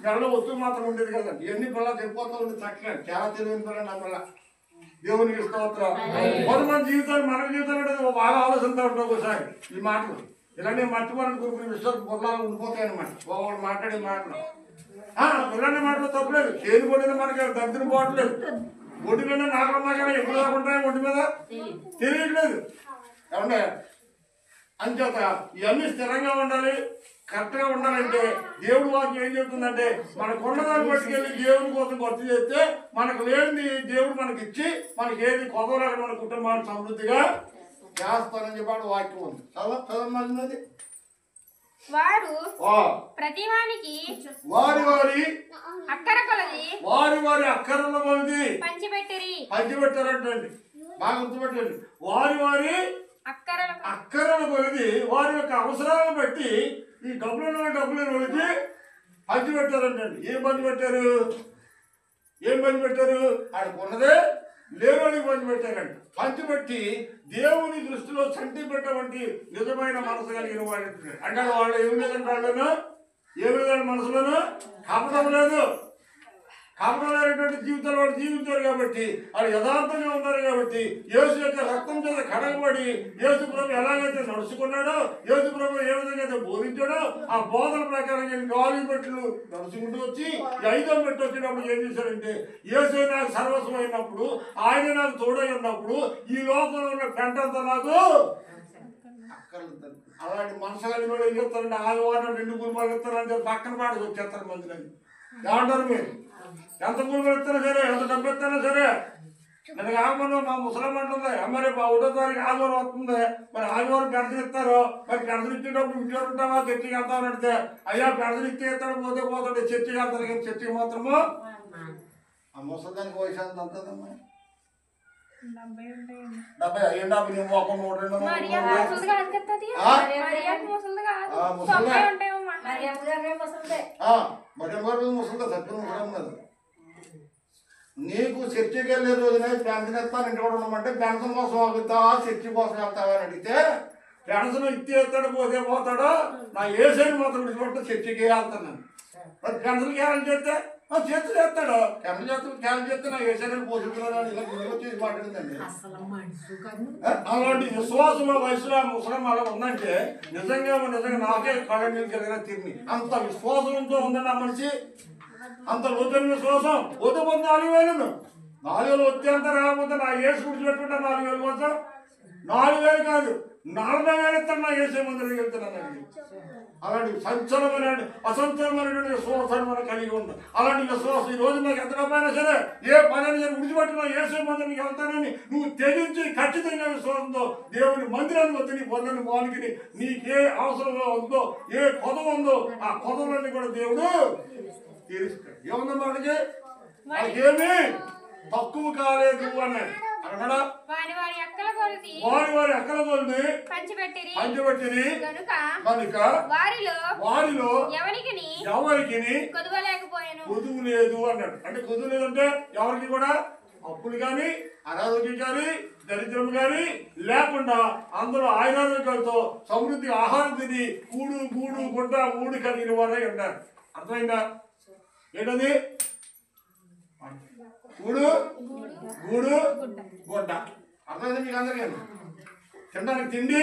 మెడలో వస్తువు మాత్రం ఉండేది కదండి. ఎన్ని పిల్లలు చెప్పిపోతూ ఉండేది. చక్కగా చాలా తెలియని పిల్లలు నా పిల్ల. దేవునికి స్తోత్రం. కొంతమంది జీవితాలు మన జీవితాలు బాగా ఆలోచనతో ఉంటాం ఒకసారి. ఈ మాటలు ఇలాంటి మర్చిపోయిన కొన్ని విషయాలు పొలాలు ఉండిపోతాయి అన్నమాట. ఒకళ్ళు మాట్లాడే మాటలు ఇలాంటి మాటలు తప్పలేదు. చేతి పొడిన మనకి దరిద్రం పోవట్లేదు. ఒంటి మీద నాకున్నా కానీ ఎప్పుడు దాకుంటాయి ఒంటి మీద తెలియట్లేదు. ఏమంటే అంచేత ఇవన్నీ స్థిరంగా ఉండాలి, కరెక్ట్గా ఉండాలంటే దేవుడు వాక్యం ఏం చెబుతుందంటే మనకున్నదాన్ని పట్టుకెళ్ళి దేవుని కోసం ఖర్చు చేస్తే మనకు లేనిది దేవుడు మనకి ఇచ్చి మనకి ఏది కొదవలేక మన కుటుంబాన్ని సమృద్ధిగా చేస్తానని చెప్పాడు వాక్యం ఉంది. చదవది వారు ప్రతివానికి వారి వారి అక్కర కొలది వారి అక్కరల కొలది పంచిపెట్టారంటండి. బాగా గుర్తుపెట్టండి. వారి అక్కరల కొలది వారి యొక్క అవసరాలను బట్టి ఈ డబ్బులు వాళ్ళకి పంచిపెట్టారంటండి. ఏం పంచిపెట్టారు? ఆడుకున్నదే లేవని పంచిపెట్టారంట. పంచిపెట్టి దేవుని దృష్టిలో చంటి పెట్టవంటి నిజమైన మనసు కలిగిన వాడు అంటే వాళ్ళు ఏమి లేదంటే వాళ్ళను ఏ విధమైన మనసులోనూ కపటం లేదు. కపటం లేనటువంటి జీవితాలు వాళ్ళు జీవించారు కాబట్టి వాళ్ళు యథార్థంగా ఉన్నారు కాబట్టి యేసు యొక్క రక్తం చేత కడగబడి యేసు ప్రభు ఎలాగైతే నడుచుకున్నాడో, యేసు ప్రభు ఏ విధంగా అయితే బోధించాడో ఆ బోధన ప్రకారంగా 4 మెట్లు నడుచుకుంటూ వచ్చి 5వ మెట్టు వచ్చేటప్పుడు ఏం చేశారంటే యేసు నాకు సర్వస్వం అయినప్పుడు, ఆయన నాకు తోడై ఉన్నప్పుడు ఈ లోకంలో ఉన్న పెంటంతా నాకు అక్కర్లేదు. అలాంటి మనసు కలిగి కూడా ఏం చెప్తారంటే ఆదివారం 2 గురుమాలు ఇస్తారని చెప్పి పక్కన పాటకు వచ్చేస్తారు మందులని. ఏమంటారు మీరు? ఎంత గురువులు ఇస్తారా సరే, ఎంత డబ్బు ఇస్తారా సరే. నేను కాకుండా మా ముసలం అంటుంది మరి 1వ తారీఖు ఆదివారం వస్తుంది, మరి ఆదివారం పెన్షన్ ఇస్తారు, మరి పెన్షన్ ఇచ్చేటప్పుడు ఇంట్లో ఉంటావా చర్చికి వెళ్తామని అడిగితే అయ్యా పెన్షన్ ఇస్తే ఇస్తాడు పోతాడు చర్చికి వెళ్తారు కానీ చర్చికి మాత్రము ఆ ముసలానికి వయసు ఎంత అంతదమ్మా 70 అయ్యండి. అవి నువ్వు ఒక 3 ముసలిదా సత్యం ముసలం కదా. నీకు చర్చికి వెళ్ళే రోజునే పెన్షన్ ఇస్తాను ఇంటి కూడా ఉండమంటే పెన్షన్ కోసం వెళ్తావా చర్చి కోసం వెళ్తావా అని అడిగితే పెన్షన్ ఇస్తే ఇస్తాడు పోతాడో నా ఏసైని మాత్రం విడిచిపెట్టు చర్చికి వెళ్తాను. మరి పెన్షన్కి ఏమని చేస్తే చేతులు చేస్తాడు కెమెరా చేస్తాడు క్యాన్ చేస్తే నా ఏసాన్ని పోషిస్తున్నాడు ఇలా వచ్చేసి మాట్లాడిందండి. అలాంటి విశ్వాసంలో వయసులో ముసలం అలా ఉందంటే నిజంగా నాకే కళ్ళ నీళ్ళు కలిగిన తిరిగి అంత విశ్వాసంతో ఉందండి ఆ మనిషి. అంత లోతైన విశ్వాసం పోతే 4,000 4,000 వచ్చే అంత రాకపోతే నా ఏసు విడిచిపెట్టుకుంటా 4,000 కోసం 4,000 కాదు 40,000 ఇస్తాను నా ఏసే మందికి వెళ్తున్నానండి. అలాంటి సంచలమైన అసంచలమైనటువంటి విశ్వాసాన్ని మనం కలిగి ఉంది. అలాంటి విశ్వాసం ఈ రోజు నాకు ఎంత డబ్బైనా సరే ఏ పని అయినా సరే విడిచిపెట్టిన ఏసే మందిరికి వెళ్తానని నువ్వు తెగించి ఖచ్చితంగా విశ్వాసంతో దేవుని మందిరానికి వచ్చి నీ పొందని వానికి నీకే అవసరంలో ఉందో ఏ కొదవ ఉందో ఆ కొదవలన్నీ కూడా దేవుడు తీరుస్తాడు. ఏముందో మనకి మనకేమి తక్కువ కాలేదు అన్నాడు. అన్నాడా వారి వారి అక్కల కొలది పంచిపెట్టిరి కనుక వారిలో ఎవరికి కొదువ లేదు అన్నాడు. అంటే కొదువు లేదంటే ఎవరికి కూడా అప్పులు కానీ అనారోగ్యం కానీ దరిద్రం కానీ లేకుండా అందరూ ఆయురారోగ్యాలతో సమృద్ధి ఆహారం తిని కూడు గూడు గుడ్డ ఊడు కలిగిన వారే ఉన్నారు. అర్థమైందా? ఏంటది? కూడు గూడు గుడ్డ. అర్థమైందా మీకు అందరికీ? తినడానికి తిండి,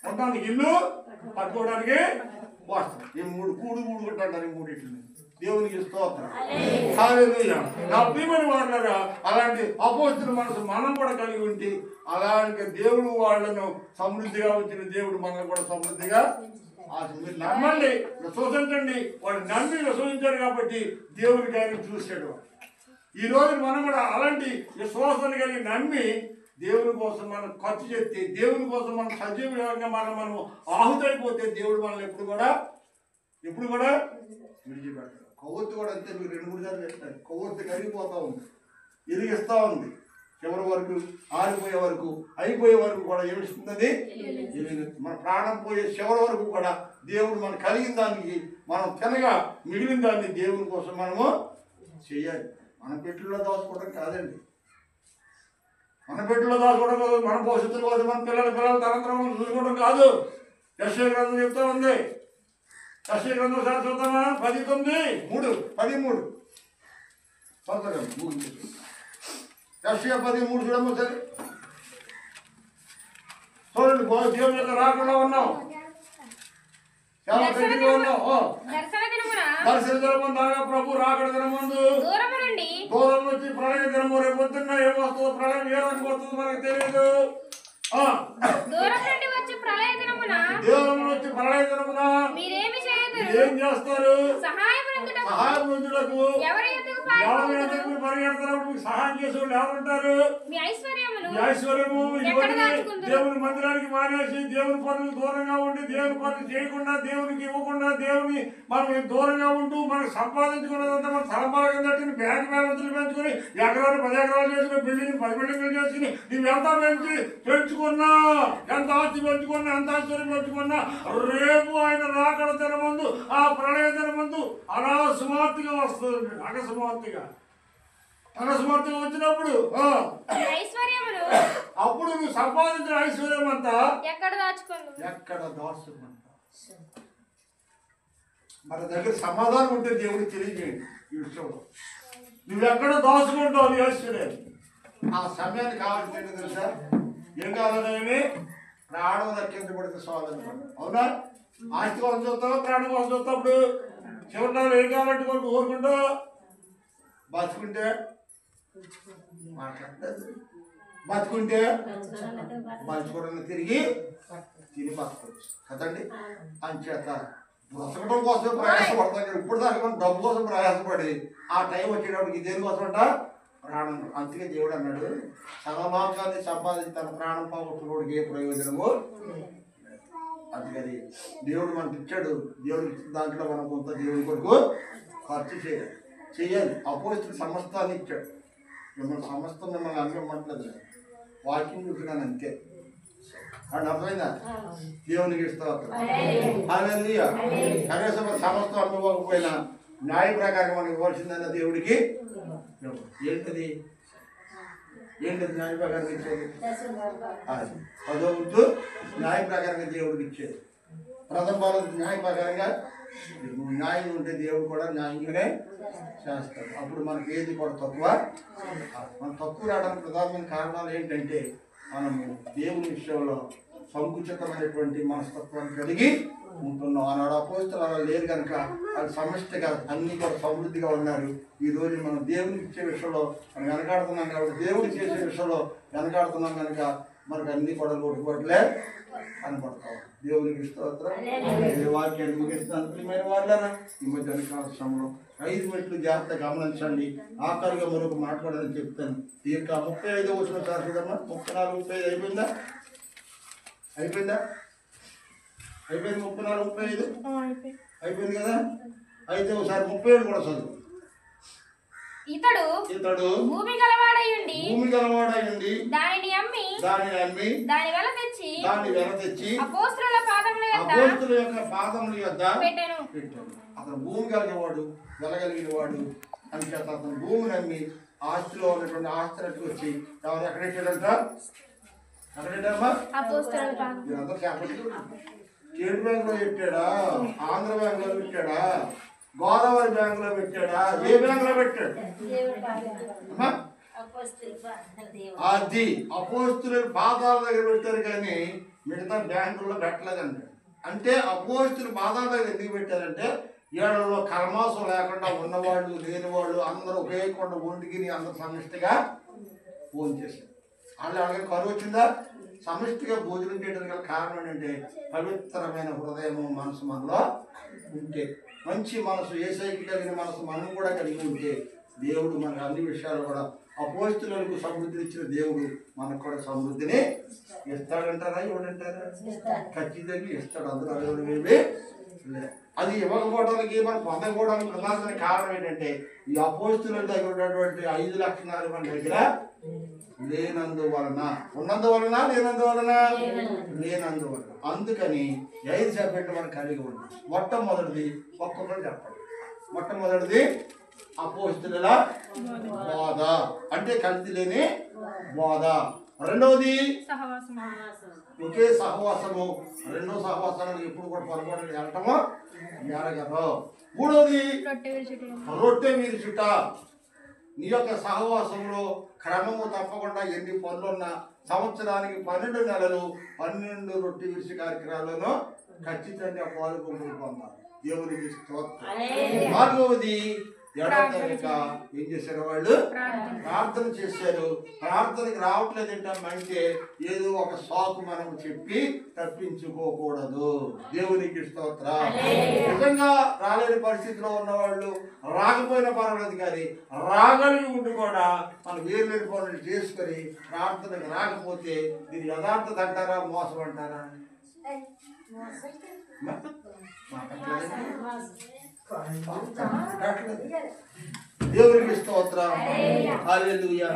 ఉండడానికి ఇల్లు, పట్టుకోవడానికి వస్త్రం. ఈ 3 కూడు గూడు గుడ్డ అంటారు. ఈ 3 దేవునికి స్తోత్రం. హల్లెలూయా. నా ప్రియమైన వారులారా, అలాంటి అపోస్తుల మనసు మనం కూడా కలిగి ఉంటే అలాంటి దేవుడు వాళ్ళను సమృద్ధిగా వచ్చిన దేవుడు మనల్ని కూడా సమృద్ధిగా మీరు నమ్మండి, విశ్వసించండి. వాళ్ళు నమ్మి విశ్వసించారు కాబట్టి దేవుడికి ఆయన చూశాడు. ఈ రోజు మనం కూడా అలాంటి విశ్వాసాన్ని కలిగి నమ్మి దేవుని కోసం మనం ఖర్చు చేస్తే, దేవుని కోసం మనం సజీవంగా మనం ఆహుతైపోతే దేవుడు మనల్ని ఎప్పుడు కూడా విడిచిపెడతాడు. కొవ్వొత్తు కూడా అంతే. మీరు 2-3 సార్లు చెప్తారు. కొవ్వొత్తు కరిగిపోతూ ఉంది, ఎరిగిస్తూ ఉంది. చివరి వరకు ఆరిపోయే వరకు అయిపోయే వరకు కూడా ఏమిస్తుందని మన ప్రాణం పోయే చివరి వరకు కూడా దేవుడు మనం కలిగిన దానికి మనం తినగా మిగిలిన దాన్ని దేవుని కోసం మనము చేయాలి. మన పెట్టెల్లో దాచుకోవడం కాదండి. మన పెట్టెల్లో దాచుకోవడం కాదు. మన భవిష్యత్తుల కోసం మన పిల్లల తరంతరం చూసుకోవడం కాదు. యెషయా గ్రంథం చెప్తా ఉంది. యెషయా గ్రంథం సార్ చూద్దామా? 10:13 యెషయా 13 చూడమ్మా సరే. చూడండి, దేవుని యొక్క రాకుండా ఉన్నాం, చాలా దగ్గరగా ఉన్నాం. దర్శన దినము దాకా ప్రభు రాకడ దినముందు దూరం నుంచి ప్రళయ దినము రేపు పొద్దున్న ఏమొస్తుందో, ప్రళయం ఏ రోజుకి వస్తుందో మనకు తెలియదు. దూరం నుండి వచ్చి ప్రళయ దినమున ఏం చేస్తారు? సహాయం పొందుటకు ఎవరి ఎదుగు పరిగెడతారు? సహాయం చేసేవాళ్ళు ఎవరుంటారు? మీ ఐశ్వర్యము దేవుని మందిరానికి మానేసి దేవుని పనులు దూరంగా ఉండి దేవుని పనులు చేయకుండా దేవునికి ఇవ్వకుండా దేవుని మనం దూరంగా ఉంటూ మనకు సంపాదించుకున్నదంతా మన తలపాల కింద బ్యాంక్ బ్యాలెన్స్లు పెంచుకొని ఎకరాలు 10 ఎకరాలు చేసుకుని బిల్డింగ్ 10 బిల్డింగ్లు చేసుకుని నువ్వెంత పెంచుకున్నా, ఎంత ఆస్తి పెంచుకున్నా, ఎంత ఐశ్వర్యం పెంచుకున్నా రేపు ఆయన రాకడ దినమందు ఆ ప్రళయ దినమందు అకస్మాత్తుగా వస్తుంది. అకస్మాత్తుగా వచ్చినప్పుడు అప్పుడు నువ్వు సంపాదించిన ఐశ్వర్యం అంతా ఎక్కడ దాచుకున్నా మన దగ్గర సమాధానం ఉంటే దేవుడు తెలియజేయండి. ఈ విషయంలో నువ్వెక్కడ దాచుకుంటావు నీ ఐశ్వర్యం. ఆ సమయానికి కావాల్సింది ఏంటో తెలుసా? ఏం కావాలని ప్రాణం దక్కించబడితే సోదరు. అవునా? ఆస్తి కోసం చూస్తావు, ప్రాణం కోసం చూస్తాప్పుడు చివరి ఏం కావాలంటే కొరకు కోరుకుంటావు. బతుకుంటే బతుకోవడం తిరిగి తిని బతకొచ్చు కదండి. అంచేత బ్రతకడం కోసం ప్రయాసపడతాం కదా. ఇప్పుడు దాకా మనం డబ్బు కోసం ప్రయాసపడి ఆ టైం వచ్చేటప్పటికి దేనికోసం అంట? ప్రాణం. అందుకే దేవుడు అన్నాడు, సర్వలోకాన్ని సంపాదించి తన ప్రాణం పోగొట్టుకోవడానికి ఏ ప్రయోజనము. అందుకని దేవుడు మనకి ఇచ్చాడు. దేవుడు ఇచ్చిన దాంట్లో మనం కొంత దేవుడి కొరకు ఖర్చు చేయాలి. అపోజిట్ సమస్తాన్ని ఇచ్చాడు. మిమ్మల్ని సమస్తం మిమ్మల్ని అమ్మట్లేదు, వాకింగ్ చూస్తున్నాను అంతే. అని అర్థమైందా? దేవునికి స్తోత్రం. హల్లెలూయా. కనీసం సమస్తం అమ్మకపోయినా న్యాయ ప్రకారం మనకి ఇవ్వాల్సిందన్న దేవుడికి ఏంటది న్యాయ ప్రకారం ఇచ్చేది? 10వ వంతు న్యాయ ప్రకారంగా దేవుడికి ఇచ్చేది. ప్రథమ ఫలం న్యాయ ప్రకారంగా నువ్వు న్యాయం ఉంటే దేవుడు కూడా న్యాయంగానే చేస్తాడు. అప్పుడు మనకి ఏది కూడా తక్కువ. మనం తక్కువ రావడానికి ప్రధానమైన కారణాలు ఏంటంటే మనము దేవుని విషయంలో సంకుచితమైనటువంటి మనస్తత్వాన్ని కలిగి ఉంటున్నాం. ఆనాడు అపోస్తలులు అలా లేరు కనుక అది సమష్టిగా అన్ని కూడా సమృద్ధిగా ఉన్నారు. ఈ రోజు మనం దేవునికి ఇచ్చే విషయంలో మనం వెనకాడుతున్నాం కాబట్టి, దేవుడు చేసే విషయంలో వెనకాడుతున్నాం కనుక మనకు అన్ని కూడా లోటుపాట్లే కనపడతాం. దేవునికి స్తోత్రం. వాక్యాన్ని ముగిస్తున్నాను. ప్రియమైన వాళ్ళరా, ఈ మధ్య సమయంలో 5 మెట్లు జాగ్రత్తగా గమనించండి. ఆఖరిగా మరొక మాట్లాడాలని చెప్తాను. ఈ యొక్క 35 వచ్చిన సార్ చూడమ్మా. 34, 35 అయిపోయిందా? అయిపోయిందా? అయిపోయింది. 34, 35 అయిపోయింది కదా. అయితే ఒకసారి 37 కూడా చదువు. ఇతడు భూమి గలవాడయుండి దానిని అమ్మి దాని వెల తెచ్చి అపోస్తలుల యొక్క పాదముల యొద్ద పెట్టెను. అతను భూమి కలిగినవాడు, వెలగలిగిన వాడు అని చేత అతను భూమిని అమ్మి ఆస్తిలో ఉన్నటువంటి ఆస్తులకు వచ్చి ఎవరు ఎక్కడెట్టాడంట? ఎక్కడెట్టామా? మీరందరూ చెప్పండి. స్టేట్ బ్యాంక్ లో పెట్టాడా? ఆంధ్ర బ్యాంక్ లో పెట్టాడా? గోదావరి బ్యాంక్ లో పెట్టాడా? ఏ బ్యాంక్ లో పెట్టాడు? అది అపోస్తుల పాదాల దగ్గర పెట్టారు కానీ మిగతా బ్యాంకుల్లో పెట్టలేదండి. అంటే అపోస్తుల పాదాల దగ్గర ఎందుకు పెట్టారంటే ఏళ్లలో కర్మాసం లేకుండా ఉన్నవాళ్ళు లేనివాళ్ళు అందరూ ఉపయోగకుండా ఒంటికి అందరూ సమిష్టిగా భోజనం చేశారు. వాళ్ళు అలాగే కరువు వచ్చిందా? సమిష్టిగా భోజనం చేయడానికి గల కారణం ఏంటంటే పవిత్రమైన హృదయము మనసు మనలో ఉంటే, మంచి మనసు, ఏసైకి కలిగిన మనసు మనం కూడా కలిగి ఉంటే దేవుడు మనకు అన్ని విషయాలు కూడా అపోస్తులకు సమృద్ధిని ఇచ్చిన దేవుడు మనకు కూడా సమృద్ధిని ఇస్తాడంటారా? ఇవ్వడంటారా? ఖచ్చితంగా ఇస్తాడు. అందరూ అడగడమేమి లేదు. అది ఇవ్వకపోవడానికి మనం పొందకపోవడానికి ప్రధానమైన కారణం ఏంటంటే ఈ అపోస్తుల దగ్గర ఉన్నటువంటి 5 లక్షణాలు మన దగ్గర లేనందువలన. ఉన్నందువలన లేనందువలన? లేనందువలన. అందుకని 5 సబ్జెక్టు మనం కలిగి ఉన్నాం. మొట్టమొదటిది ఒక్కొక్కరు చెప్పండి. మొట్టమొదటిది అపోస్తుల బోధ, అంటే కల్తీ లేని బోధ. రెండవది ఒకే సహవాసము. రెండో సహవాసానికి ఎప్పుడు కూడా పొరపాటు వెళ్ళటము ఎరగరు. మూడవది రొట్టె విరుచుట. నీ యొక్క సహవాసంలో క్రమము తప్పకుండా ఎన్ని పనులున్నా సంవత్సరానికి 12 నెలలు 12 రొట్టె విరుచు కార్యక్రమాలను ఖచ్చితంగా పాల్గొని పొందాలి. దేవునికి స్తోత్రం. నాలుగవది ఎడతెగక ఏం చేశారు? వాళ్ళు ప్రార్థన చేశారు. ప్రార్థనకి రావట్లేదు ఏంటంటే ఏదో ఒక సాకు మనం చెప్పి తప్పించుకోకూడదు. దేవునికి స్తోత్రం. నిజంగా రాలేని పరిస్థితిలో ఉన్నవాళ్ళు రాకపోయినా పర్వాలేదు కానీ రాగలిగి ఉండి కూడా మనం వేర్లేని పనులు చేసుకొని ప్రార్థనకు రాకపోతే దీని యథార్థత అంటారా, మోసం అంటారా? దేవునికి స్తోత్రం. హల్లెలూయా.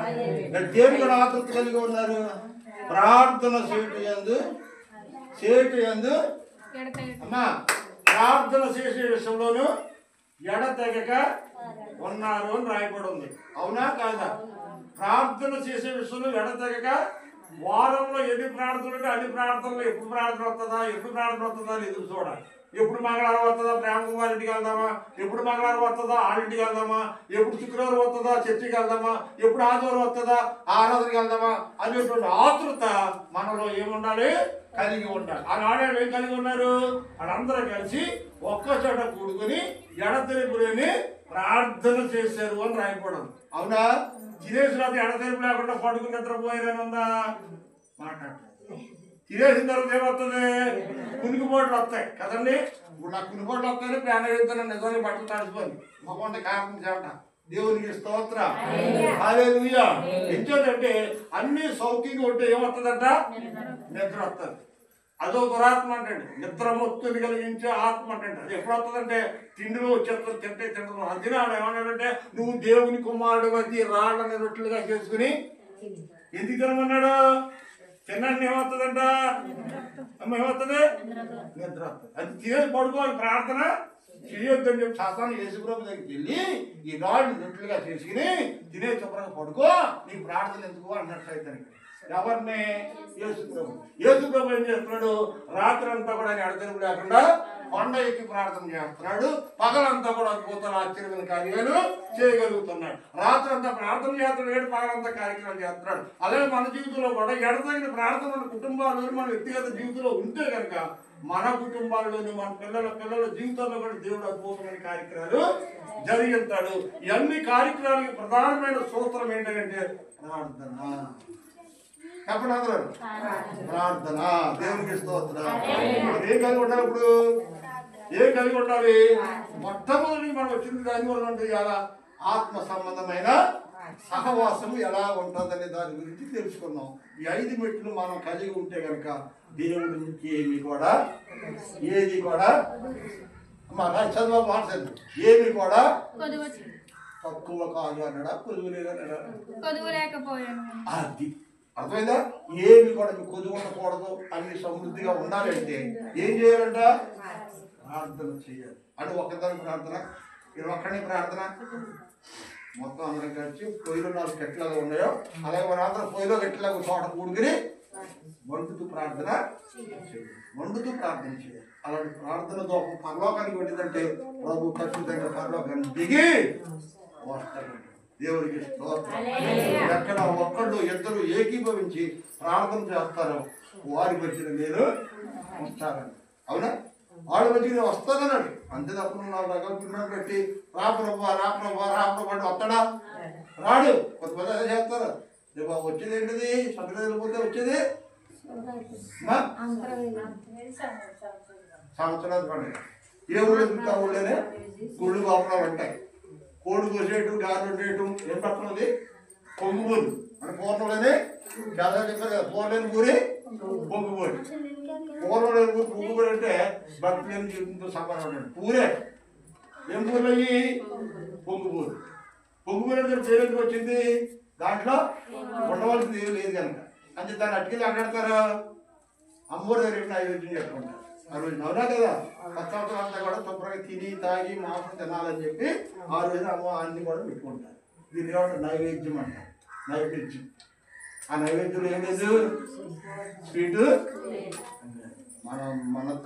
దేవుని కూడా ఆతృత కలిగి ఉన్నారు. ప్రార్థన చేటు యందు అమ్మా ప్రార్థన చేసే విషయంలోనూ ఎడతెగక ఉన్నారు అని రాయబడి ఉంది. అవునా కాదా? ప్రార్థన చేసే విషయంలో ఎడతెగక వారంలో ఎన్ని ప్రార్థనలు ఉంటే అన్ని ప్రార్థనలు ఎప్పుడు ప్రార్థన వస్తుందా అని ఎదురు చూడాలి. ఎప్పుడు మంగళవారం వస్తుందా ప్రేమ కుమార్ ఇంటికి వెళ్దామా, ఎప్పుడు మంగళవారం వస్తుందా ఆడింటికి వెళ్దామా, ఎప్పుడు శుక్రవారం వస్తుందా చర్చికి వెళ్దామా, ఎప్పుడు ఆదివారం వస్తుందా ఆరాధనకి వెళ్దామా అనేటువంటి ఆతృత మనలో ఏముండాలి? కలిగి ఉండాలి. ఆనాడు ఏం కలిగి ఉన్నారు? వాళ్ళందరూ కలిసి ఒక్కచోట కూడుకొని ఎడతెరిపి లేని ప్రార్థన చేశారు అని రాయకూడదు. అవునా? తినేసిన తర్వాత ఎడతెరిపి లేకుండా పడుకుని నిద్రపోయారని ఉందా? మాట్లాడలేదు. తినేసిన తర్వాత ఏమవుతుంది? కునికిపోట్లు వస్తాయి కదండి. ఇప్పుడు నాకు కునిపోట్లు వస్తాయని ప్లాన్ అవుతాను. నిజాన్ని బట్టలు తడిసిపోయింది మొక్కంటే కారణం చేపట. దేవునికి స్తోత్రం. హల్లెలూయా. ఎంచేదంటే అన్ని సౌఖ్యంగా ఉంటే ఏమవుతుందంట? నిద్ర వస్తుంది. అదో దురాత్మ అంటే నిద్ర మొత్తుని కలిగించే ఆత్మ అంటే అది ఎప్పుడు వస్తుందంటే తిండిలో వచ్చేస్తుంది. తింటాం అందుకే ఆవిడ ఏమన్నాడంటే నువ్వు దేవుని కుమారుడు వచ్చి రాళ్ళని రొట్టెలుగా చేసుకుని ఎందుకు తినమన్నాడు? తిన్నాన్ని ఏమవుతుందంట? అమ్మ ఏమవుతుంది? నిద్ర వస్తుంది. అది తినేసి పడుకోవాలి. ప్రార్థన చేయొద్దని చెప్పి శాస్త్రాన్ని యేసుప్రభు దగ్గరికి వెళ్ళి ఈ రాళ్ళు రొట్టెలుగా చేసుకుని తినే శుభ్రంగా పడుకో, నీ ప్రార్థన ఎందుకు అన్నట్టు అయితే ఎవరిని? యేసు ప్రభు ఏం చేస్తున్నాడు? రాత్రి అంతా కూడా ఆయన అడతెరుపు లేకుండా కొండ ఎక్కి ప్రార్థన చేస్తున్నాడు. పగలంతా కూడా అద్భుతాలు ఆశ్చర్యమైన కార్యాలు చేయగలుగుతున్నాడు. రాత్రి అంతా ప్రార్థన చేస్తున్నాడు, పగలంతా కార్యక్రమాలు చేస్తున్నాడు. అలాగే మన జీవితంలో కూడా ఎడతగిన ప్రార్థన మన కుటుంబాల్లో, మన వ్యక్తిగత జీవితంలో ఉంటే కనుక మన కుటుంబాల్లోని మన పిల్లల జీవితంలో కూడా దేవుడు అద్భుతమైన కార్యక్రమాలు జరిగిస్తాడు. ఇవన్నీ కార్యక్రమాలకి ప్రధానమైన సూత్రం ఏంటంటే ప్రార్థన. చెప్పండి అందరూ, ప్రార్థన. దేవునికి స్తోత్రం. ఏం కలిగి ఉండాలి? ఇప్పుడు ఏం కలిగి ఉండాలి? మొట్టమొదటి మనం వచ్చింది దానివల్ల ఉంటుంది కదా, ఆత్మ సంబంధమైన సహవాసము ఎలా ఉంటుందనే దాని గురించి తెలుసుకున్నాం. ఈ 5 మెట్లు మనం కలిగి ఉంటే కనుక దేవుడి నుంచి ఏది కూడా చదువు మాట్లాడు, ఏమి కూడా తక్కువ కాదు అన్నాడా, కొదువు లేదన్నాడా? అది అర్థమైందా? ఏమి కూడా మీకు కొదువు ఉండకూడదు, అన్ని సమృద్ధిగా ఉండాలంటే ఏం చేయాలంట? ప్రార్థన చేయాలి. అంటే ఒక్కదాని ప్రార్థన, మీరు ఒక్కడే ప్రార్థన. మొత్తం అందరం కలిసి పొయ్యిలో 4 గట్లగా ఉన్నాయో అలాగే మన అందరం పొయ్యిలో గట్లగా చోట కూడుకుని వండుతూ ప్రార్థన చేయాలి. అలాంటి ప్రార్థన దోపం పరలోకానికి వెళ్ళిందంటే ప్రభు ఖచ్చితంగా పరలోకానికి దిగి వస్తాడు. దేవుడికి స్తోత్రం. ఎక్కడ ఒక్కళ్ళు ఇద్దరు ఏకీభవించి ప్రార్థన చేస్తారో వారి మధ్యన నేను వస్తానని. అవునా? వాడి మధ్యన వస్తానన్నాడు. అంతే తప్ప 4 రకాల పిల్లలు పెట్టి రాప్రభా అంటే వస్తాడా? రాడు. కొంతమంది అదే చేస్తారు. రేపు వచ్చేది ఏంటిది? సంక్రాంతి పోతే వచ్చేది సంవత్సరాలు పండుగ. ఏ ఊళ్ళో తింటా ఊళ్ళోనే గుళ్ళు గోపురాలు ఉంటాయి. కోడి కోసేయటం, గాలి ఉండేయటం. ఏం పడుతున్నది? పొంగుబోలు. అంటే పూర్ణంలోనే చాలా చెప్పారు కదా, పూర్లేని ఊరి పొంగుబోలు. పూర్వం పొంగుబోలు అంటే భక్తి లేని జీవితంతో సమానం ఉండండి. పూరే ఏం పూర్లు అయ్యి? పొంగుబోలు. పొంగుబోలు అంటే పేరెందుకు వచ్చింది? దాంట్లో ఉండవలసింది ఏం లేదు కనుక. అంటే దాన్ని అట్టుకెళ్ళి అడ్డాడతారు. అమ్మోరి దగ్గర నైవేద్యం చెప్పుకుంటారు ఆ రోజు. అవునా కదా? 10 సంవత్సరాలు అంతా కూడా శుభ్రంగా తిని తాగి మాంసం తినాలని చెప్పి ఆ రోజున అమ్మ అన్ని కూడా పెట్టుకుంటారు. దీన్ని ఏమంటారు? నైవేద్యం అంటారు. నైవేద్యం. ఆ నైవేద్యంలో ఏం లేదు? స్వీటు.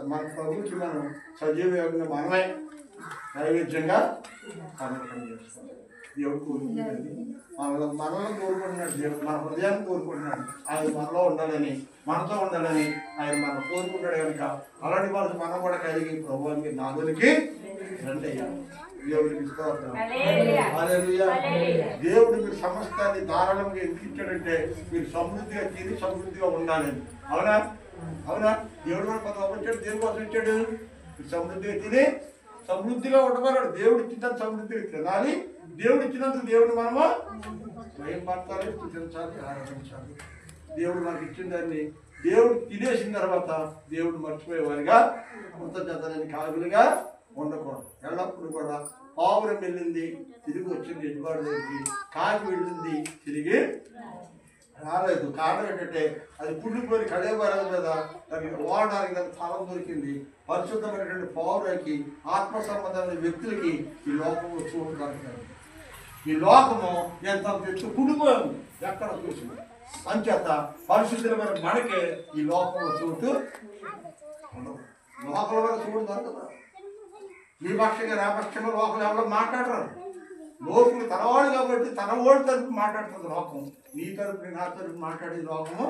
మన ప్రభుకి మనం సజీవంగా మనమే నైవేద్యంగా సమర్పణ చేసుకోవాలి. దేవుడు కోరుకుంటుంది. మనల్ని కోరుకుంటున్నాడు. దేవుడు మన హృదయాన్ని కోరుకుంటున్నాడు. ఆయన మనలో ఉండాలని, మనతో ఉండాలని ఆయన మనం కోరుకుంటాడు కనుక అలాంటి మనసు మనం కూడా కలిగి ప్రభువానికి నాదునికి రండి. దేవుడికి స్తోత్రం. హల్లెలూయా. దేవుడు మీరు సమస్తాన్ని ధారాళంగా ఎందుకు ఇచ్చాడంటే మీరు సమృద్ధిగా తిని సమృద్ధిగా ఉండాలని. అవునా? దేవుడు కూడా కొంత వచ్చాడు. దేనికోసం ఇచ్చాడు? మీరు సమృద్ధిగా తిని సమృద్ధిగా ఉండమన్నాడు. దేవుడు ఇచ్చినంత సమృద్ధిగా తినాలి. దేవుడు ఇచ్చినందుకు దేవుడు మనము స్వయం పడతాలి, స్థుతించాలి, ఆరాధించాలి. దేవుడు మనకి ఇచ్చిన దాన్ని దేవుడు తినేసిన తర్వాత దేవుడు మర్చిపోయేవారిగా కృతజ్ఞతలని కాగులుగా ఉండకూడదు. ఎల్లప్పుడు కూడా పావురం వెళ్ళింది, తిరిగి వచ్చింది యజమాని దగ్గరికి. కాకి వెళ్ళింది, తిరిగి రాలేదు. కారణం ఏంటంటే అది కుళ్ళిపోయి కడేబారదు మీద దానికి వాడడానికి దానికి స్థలం దొరికింది. పరిశుద్ధమైనటువంటి పౌరులకి, ఆత్మ సంబంధమైన వ్యక్తులకి ఈ లోకంలో చోటు దొరకదు. ఈ లోకము ఎంత తెచ్చు కుడిపోయాము ఎక్కడ చూసింది. అంచేత పరిశుద్ధమైన మనకే ఈ లోకంలో చోటు ఉండదు. లోకంలో చోటు దొరకదు. మీ పక్షంగా నా పక్షంగా లోకం ఎవరో మాట్లాడరు. లోకులు తనవాడు కాబట్టి తన ఓడి తరపు మాట్లాడుతుంది లోకం. నీ తరపు నా తరపు మాట్లాడే లోకము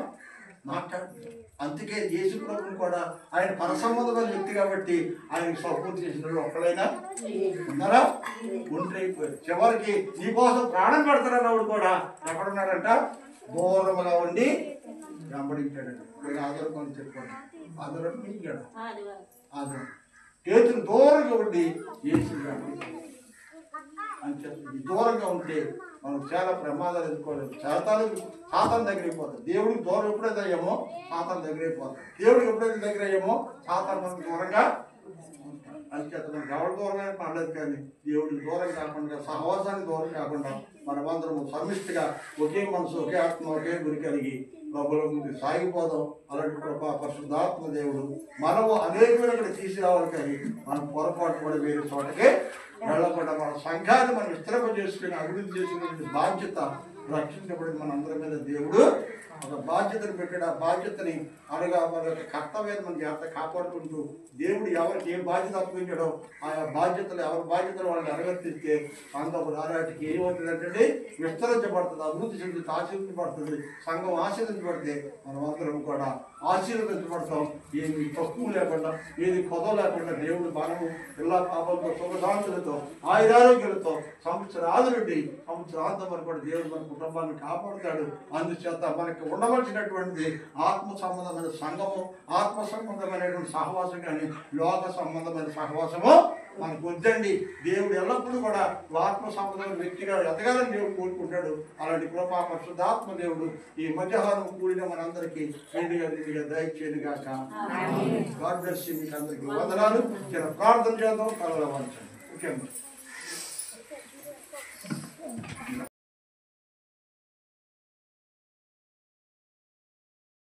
మాట్లాడుతుంది. అందుకే యేసు ప్రభువుని కూడా ఆయన పరసంబంధమైన వ్యక్తి కాబట్టి ఆయనకు సపోర్ట్ చేసిన ఒక్కడైనా ఉన్నారా? ఉండిపోయారు. చివరికి నీ కోసం ప్రాణం పెడతారన్నవాడు కూడా ఎక్కడున్నాడంట? దూరముగా ఉండి వెంబడించాడండి. ఆదరణ కొని చెప్పుకోండి. ఆదరణ మింగాడు. ఆదరణ చేతులు దూరంగా ఉండి యేసు అని చెప్పి దూరంగా ఉంటే మనం చాలా ప్రమాదాలు ఎదుర్కోలేదు. సాతాను దగ్గరికి పోతాం. దేవుడికి దూరం ఎప్పుడైతే అయ్యామో సాతాను దగ్గరికి పోతాం. దేవుడికి ఎప్పుడైతే దగ్గర అయ్యామో సాతాను మనకు దూరంగా అని చెప్తాం. ఎవరి దూరమే పడలేదు కానీ దేవుడికి దూరం కాకుండా, సహవాసానికి దూరం కాకుండా మనమందరము సమిష్టిగా ఒకే మనసు, ఒకే ఆత్మ, ఒకే గురి కలిగి ప్రభుల ముందు సాగిపోదాం. అలాంటి కృపా పరిశుద్ధాత్మ దేవుడు మనము అనేకమైన తీసుకురావాలి. కానీ మనం పొరపాటు కూడా వేరే చోటకే వెళ్ళకుండా మన సంఘాన్ని మనం విస్తరింప చేసుకుని అభివృద్ధి చేసుకునే బాధ్యత రక్షించబడిన మనందరి మీద దేవుడు ఒక బాధ్యతను పెట్టాడు. ఆ బాధ్యతని అనగా మన యొక్క కర్తవ్యాన్ని మన జాగ్రత్త కాపాడుకుంటూ దేవుడు ఎవరికి ఏ బాధ్యత అప్పగించాడో ఆయా బాధ్యతలు ఎవరి బాధ్యతలు వాళ్ళని నెరవేర్తిస్తే సంఘం రారాటికి ఏమవుతుందంటే విస్తరించబడుతుంది, అభివృద్ధి చెందుతుంది, ఆశీర్వదించబడుతుంది. సంఘం ఆశీర్వదించబడితే మనమందరం కూడా ఆశీర్వదించబడతాం. ఏమి తక్కువ లేకుండా ఏది కొదవ లేకుండా దేవుడు మనము పిల్ల పాపలతో సుఖశాంతులతో ఆయురారోగ్యాలతో సంవత్సరాది నుండి సంవత్సరాంతం వరకు కూడా దేవుడు మన కుటుంబాన్ని కాపాడుతాడు. అందుచేత మనకి ఉండవలసినటువంటిది ఆత్మ సంబంధమైన సంఘము, ఆత్మ సంబంధమైనటువంటి సహవాసం కానీ లోక సంబంధమైన సహవాసము మనకు వద్దండి. దేవుడు ఎల్లప్పుడూ కూడా ఆత్మ సంబంధమైన వ్యక్తిగా ఎదగాలని దేవుడు కోరుకుంటాడు. అలాంటి కృపా పరిశుద్ధాత్మ దేవుడు ఈ మధ్యాహ్నం కూడిన మనందరికీ నిండుగా దయచేయను గాక. God bless you. మీకు అందరికీ వందనాలు. చిన్న ప్రార్థన చేద్దాం. కలవరించండి. ఓకే.